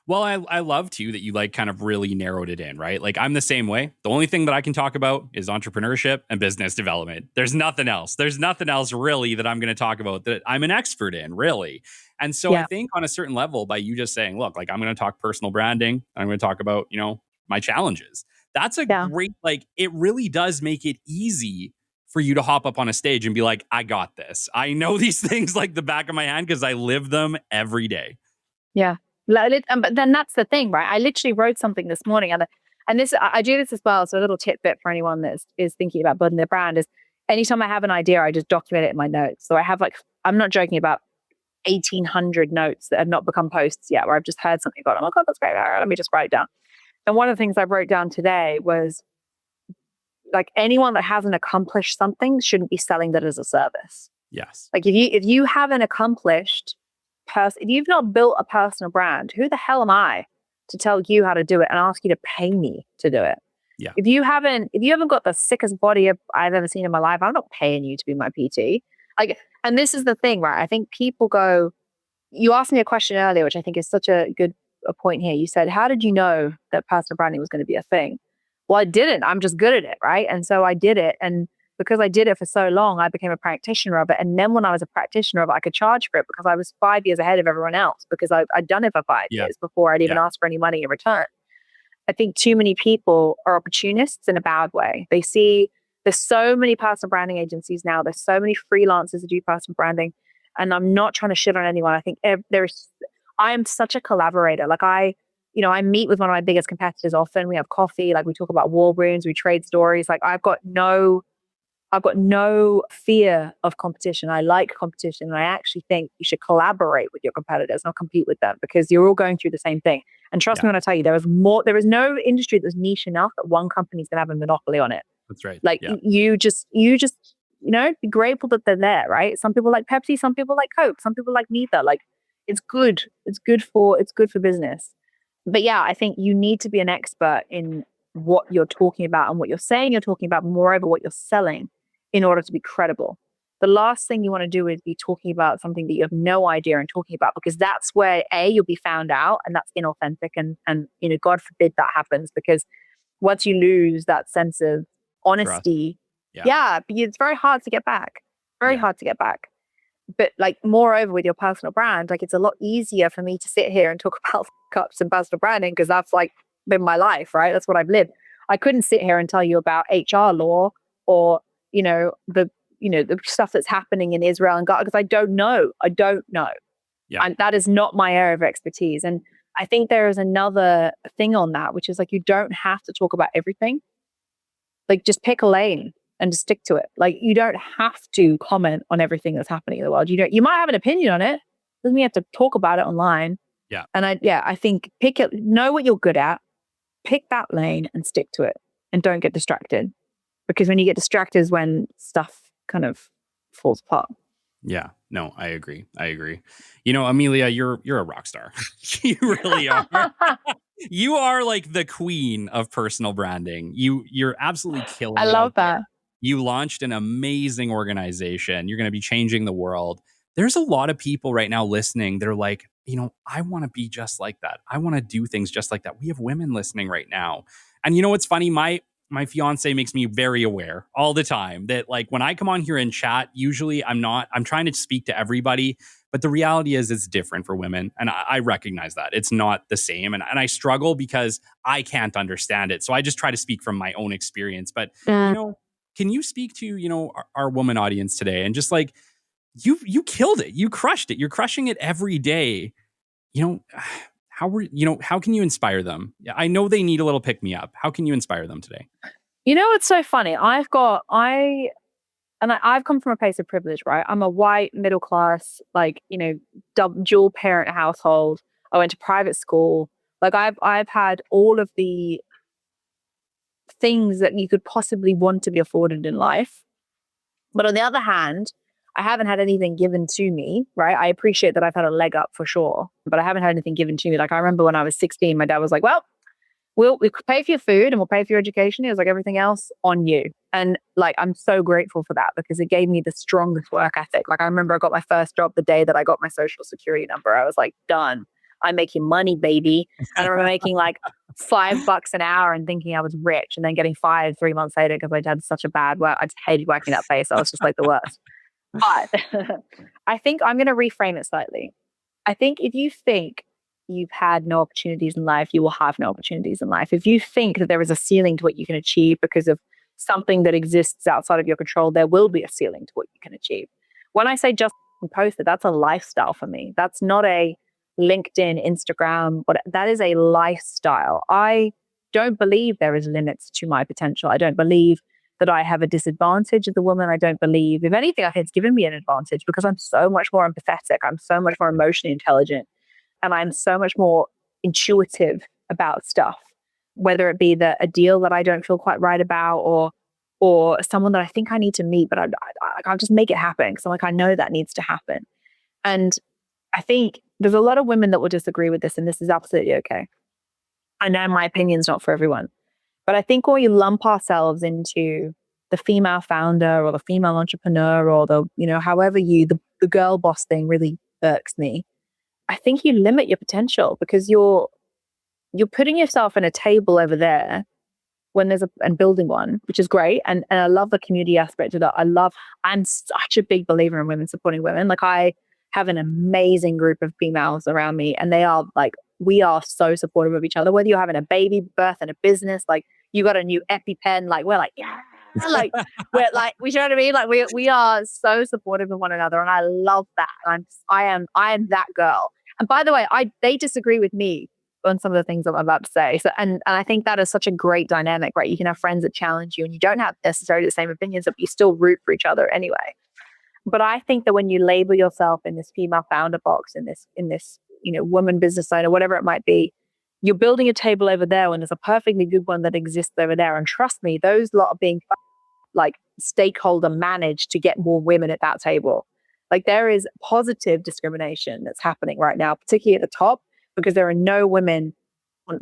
Well, I love too that you like kind of really narrowed it in, right? Like, I'm the same way. The only thing that I can talk about is entrepreneurship and business development. There's nothing else. There's nothing else really that I'm going to talk about that I'm an expert in, really. And so I think on a certain level, by you just saying, look, like, I'm going to talk personal branding, I'm going to talk about, my challenges. That's a great, like, it really does make it easy for you to hop up on a stage and be like, I got this. I know these things like the back of my hand, because I live them every day. Yeah. But then that's the thing, right? I literally wrote something this morning, and this, I do this as well. So a little tidbit for anyone that is thinking about building their brand is, anytime I have an idea, I just document it in my notes. So I have, like, I'm not joking, about 1,800 notes that have not become posts yet, where I've just heard something, oh my God, that's great. All right, let me just write it down. And one of the things I wrote down today was, like, anyone that hasn't accomplished something shouldn't be selling that as a service. Yes. Like, if you haven't accomplished if you've not built a personal brand, who the hell am I to tell you how to do it and ask you to pay me to do it? Yeah. If you haven't got the sickest body I've ever seen in my life, I'm not paying you to be my PT. Like, and this is the thing, right? I think people go, you asked me a question earlier, which I think is such a good point here. You said, how did you know that personal branding was going to be a thing? Well, I didn't. I'm just good at it, right? And so I did it. And because I did it for so long, I became a practitioner of it. And then when I was a practitioner of it, I could charge for it, because I was 5 years ahead of everyone else, because I'd done it for 5 years before I'd even asked for any money in return. I think too many people are opportunists in a bad way. They see there's so many personal branding agencies now. There's so many freelancers that do personal branding. And I'm not trying to shit on anyone. I think I am such a collaborator. Like, I meet with one of my biggest competitors often. We have coffee, like we talk about war rooms, we trade stories. Like I've got no fear of competition. I like competition. And I actually think you should collaborate with your competitors, not compete with them, because you're all going through the same thing. And trust me when I tell you, there is no industry that's niche enough that one company's gonna have a monopoly on it. That's right. Like you just, be grateful that they're there, right? Some people like Pepsi, some people like Coke, some people like neither. Like it's good. It's good for business. But yeah, I think you need to be an expert in what you're talking about and what you're saying you're talking about, moreover, what you're selling in order to be credible. The last thing you want to do is be talking about something that you have no idea and talking about, because that's where you'll be found out, and that's inauthentic. And God forbid that happens, because once you lose that sense of honesty, it's very hard to get back. Hard to get back. But like, moreover, with your personal brand, like it's a lot easier for me to sit here and talk about cups and personal branding, because that's like been my life, right? That's what I've lived. I couldn't sit here and tell you about HR law or the stuff that's happening in Israel and Gaza, because I don't know. Yeah. And that is not my area of expertise. And I think there is another thing on that, which is like, you don't have to talk about everything. Like just pick a lane and just stick to it. Like you don't have to comment on everything that's happening in the world. You might have an opinion on it. Doesn't mean you have to talk about it online. Yeah. And I think pick it, know what you're good at, pick that lane and stick to it, and don't get distracted. Because when you get distracted is when stuff kind of falls apart. Yeah, no, I agree. Amelia, you're a rock star. You really are. You are like the queen of personal branding. You're absolutely killing it. I love that. You launched an amazing organization. You're going to be changing the world. There's a lot of people right now listening. They're like, I want to be just like that. I want to do things just like that. We have women listening right now. And what's funny? My fiance makes me very aware all the time that like when I come on here and chat, usually I'm trying to speak to everybody, but the reality is it's different for women. And I recognize that it's not the same. And I struggle because I can't understand it. So I just try to speak from my own experience. But, can you speak to, our woman audience today and just like, you killed it. You crushed it. You're crushing it every day. How can you inspire them? I know they need a little pick me up. How can you inspire them today? It's so funny. I've come from a place of privilege, right? I'm a white, middle class, like, dual parent household. I went to private school. Like I've had all of the things that you could possibly want to be afforded in life. But on the other hand, I haven't had anything given to me, right? I appreciate that I've had a leg up for sure, but I haven't had anything given to me. Like I remember when I was 16, my dad was like, well, we'll pay for your food and we'll pay for your education. He was like, everything else on you. And like, I'm so grateful for that, because it gave me the strongest work ethic. Like I remember I got my first job the day that I got my social security number. I was like, done. I'm making money, baby. And I remember making like $5 an hour and thinking I was rich, and then getting fired 3 months later because my dad was such a bad work. I just hated working that place. I was just like the worst. But I think I'm going to reframe it slightly. I think if you think you've had no opportunities in life, you will have no opportunities in life. If you think that there is a ceiling to what you can achieve because of something that exists outside of your control, there will be a ceiling to what you can achieve. When I say just post it, that's a lifestyle for me. That's not a LinkedIn, Instagram, but that is a lifestyle. I don't believe there is limits to my potential. I don't believe that I have a disadvantage as a woman. I don't believe, if anything, I think it's given me an advantage, because I'm so much more empathetic. I'm so much more emotionally intelligent. And I'm so much more intuitive about stuff, whether it be a deal that I don't feel quite right about, or someone that I think I need to meet, but I'll just make it happen because I'm like, I know that needs to happen. And I think there's a lot of women that will disagree with this, and this is absolutely okay. I know my opinion's not for everyone, but I think when we lump ourselves into the female founder or the female entrepreneur or the girl boss thing really irks me. I think you limit your potential, because you're putting yourself in a table over there when and building one, which is great. And I love the community aspect of that. I'm such a big believer in women supporting women. Like I have an amazing group of females around me, and they are like, we are so supportive of each other, whether you're having a baby, birth, and a business, like you got a new EpiPen, like we're like, yeah, like we're like, we, you know what I mean? Like we are so supportive of one another, and I love that. I am that girl. And by the way, they disagree with me, on some of the things I'm about to say. So, and I think that is such a great dynamic, right? You can have friends that challenge you and you don't have necessarily the same opinions, but you still root for each other anyway. But I think that when you label yourself in this female founder box, in this, woman business owner, whatever it might be, you're building a table over there when there's a perfectly good one that exists over there. And trust me, those lot are being like stakeholder managed to get more women at that table. Like there is positive discrimination that's happening right now, particularly at the top, because there are no women,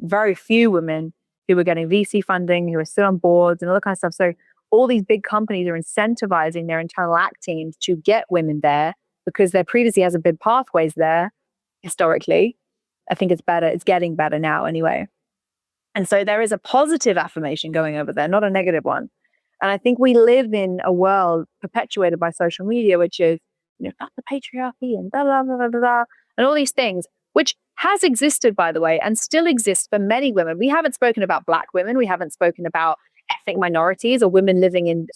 very few women who are getting VC funding, who are still on boards and all that kind of stuff. So all these big companies are incentivizing their internal act teams to get women there because there previously hasn't been pathways there historically. I think it's better. It's getting better now anyway. And so there is a positive affirmation going over there, not a negative one. And I think we live in a world perpetuated by social media, which is, fuck the patriarchy and blah, blah, blah, blah, blah, and all these things, which has existed, by the way, and still exists for many women. We haven't spoken about Black women. We haven't spoken about ethnic minorities or women living in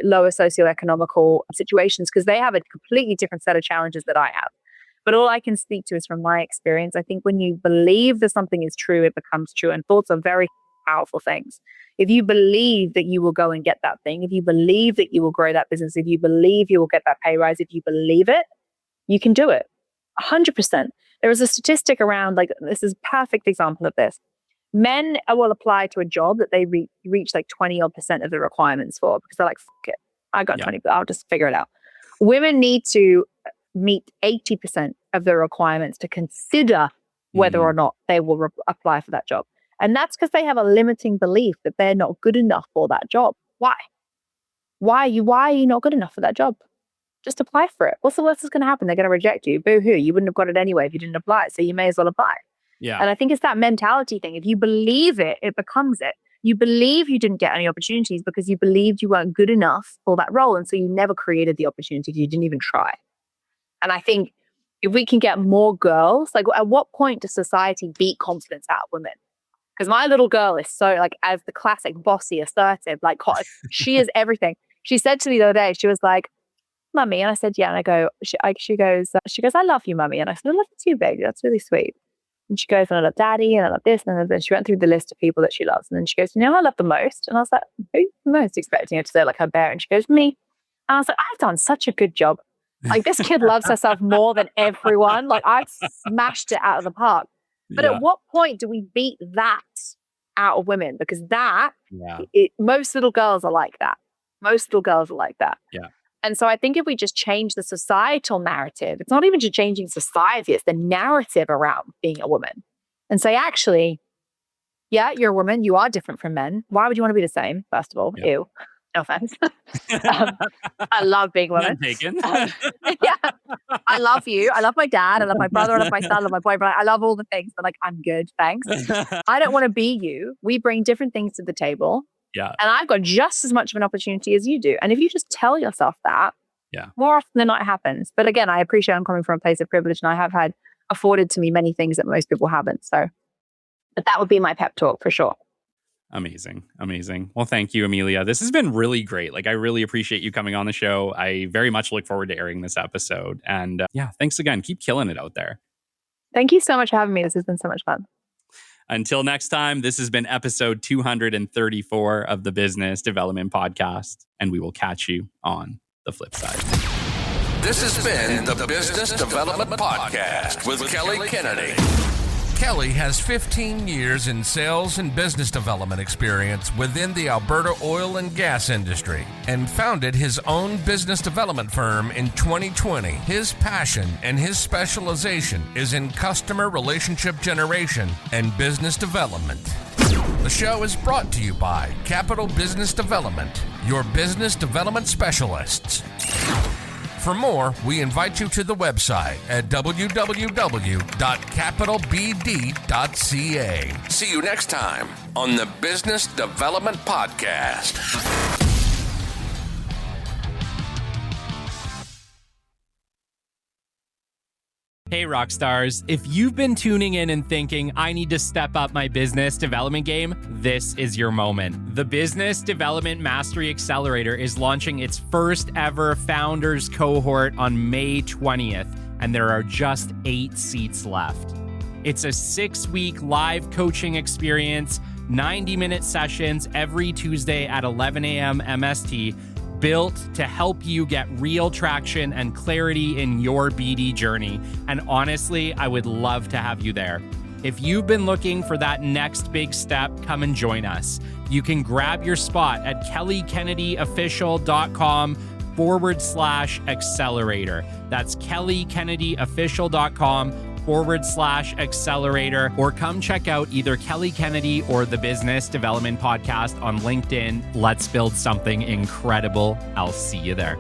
lower socioeconomical situations because they have a completely different set of challenges that I have. But all I can speak to is from my experience. I think when you believe that something is true, it becomes true. And thoughts are very powerful things. If you believe that you will go and get that thing, if you believe that you will grow that business, if you believe you will get that pay rise, if you believe it, you can do it. 100%. There is a statistic around, this is a perfect example of this. Men will apply to a job that they reach 20% of the requirements for because they're like, fuck it, I got 20, but I'll just figure it out. Women need to meet 80% of the requirements to consider whether or not they will apply for that job. And that's because they have a limiting belief that they're not good enough for that job. Why? Why are you not good enough for that job? Just apply for it. What's the worst that's going to happen? They're going to reject you. Boo-hoo. You wouldn't have got it anyway if you didn't apply. So you may as well apply. Yeah. And I think it's that mentality thing. If you believe it, it becomes it. You believe you didn't get any opportunities because you believed you weren't good enough for that role. And so you never created the opportunity. You didn't even try. And I think if we can get more girls, at what point does society beat confidence out of women? Because my little girl is so as the classic bossy, assertive, she is everything. She said to me the other day, she was like, "Mummy," and I said, "Yeah." And I go, she goes, "I love you, Mummy." And I said, "I love you too, baby. That's really sweet." And she goes, "And I love Daddy, and I love this, and I love this." She went through the list of people that she loves, and then she goes, "You know who I love the most?" And I was like, "Who the most?" Expecting her to say her bear, and she goes, "Me." And I was like, "I've done such a good job. This kid loves herself more than everyone. I've smashed it out of the park." But at what point do we beat that out of women? Because most little girls are like that. Most little girls are like that. Yeah. And so I think if we just change the societal narrative, it's not even just changing society, it's the narrative around being a woman. And say, actually, yeah, you're a woman. You are different from men. Why would you want to be the same? First of all, ew. No offense. I love being a woman. Yeah. I love you. I love my dad. I love my brother. I love my son. I love my boyfriend. I love all the things, but I'm good. Thanks. I don't want to be you. We bring different things to the table. Yeah. And I've got just as much of an opportunity as you do. And if you just tell yourself that, more often than not, it happens. But again, I appreciate I'm coming from a place of privilege and I have had afforded to me many things that most people haven't. So, but that would be my pep talk for sure. Amazing. Well, thank you, Amelia. This has been really great. I really appreciate you coming on the show. I very much look forward to airing this episode. And thanks again. Keep killing it out there. Thank you so much for having me. This has been so much fun. Until next time, this has been episode 234 of the Business Development Podcast, and we will catch you on the flip side. This has been the Business Development Podcast with Kelly Kennedy. Kelly has 15 years in sales and business development experience within the Alberta oil and gas industry and founded his own business development firm in 2020. His passion and his specialization is in customer relationship generation and business development. The show is brought to you by Capital Business Development, your business development specialists. For more, we invite you to the website at www.capitalbd.ca. See you next time on the Business Development Podcast. Hey, rock stars. If you've been tuning in and thinking, I need to step up my business development game, this is your moment. The Business Development Mastery Accelerator is launching its first ever Founders Cohort on May 20th, and there are just 8 seats left. It's a 6-week live coaching experience, 90-minute sessions every Tuesday at 11 a.m. MST, built to help you get real traction and clarity in your BD journey. And honestly, I would love to have you there. If you've been looking for that next big step, come and join us. You can grab your spot at kellykennedyofficial.com/accelerator. That's kellykennedyofficial.com/accelerator, or come check out either Kelly Kennedy or the Business Development Podcast on LinkedIn. Let's build something incredible. I'll see you there.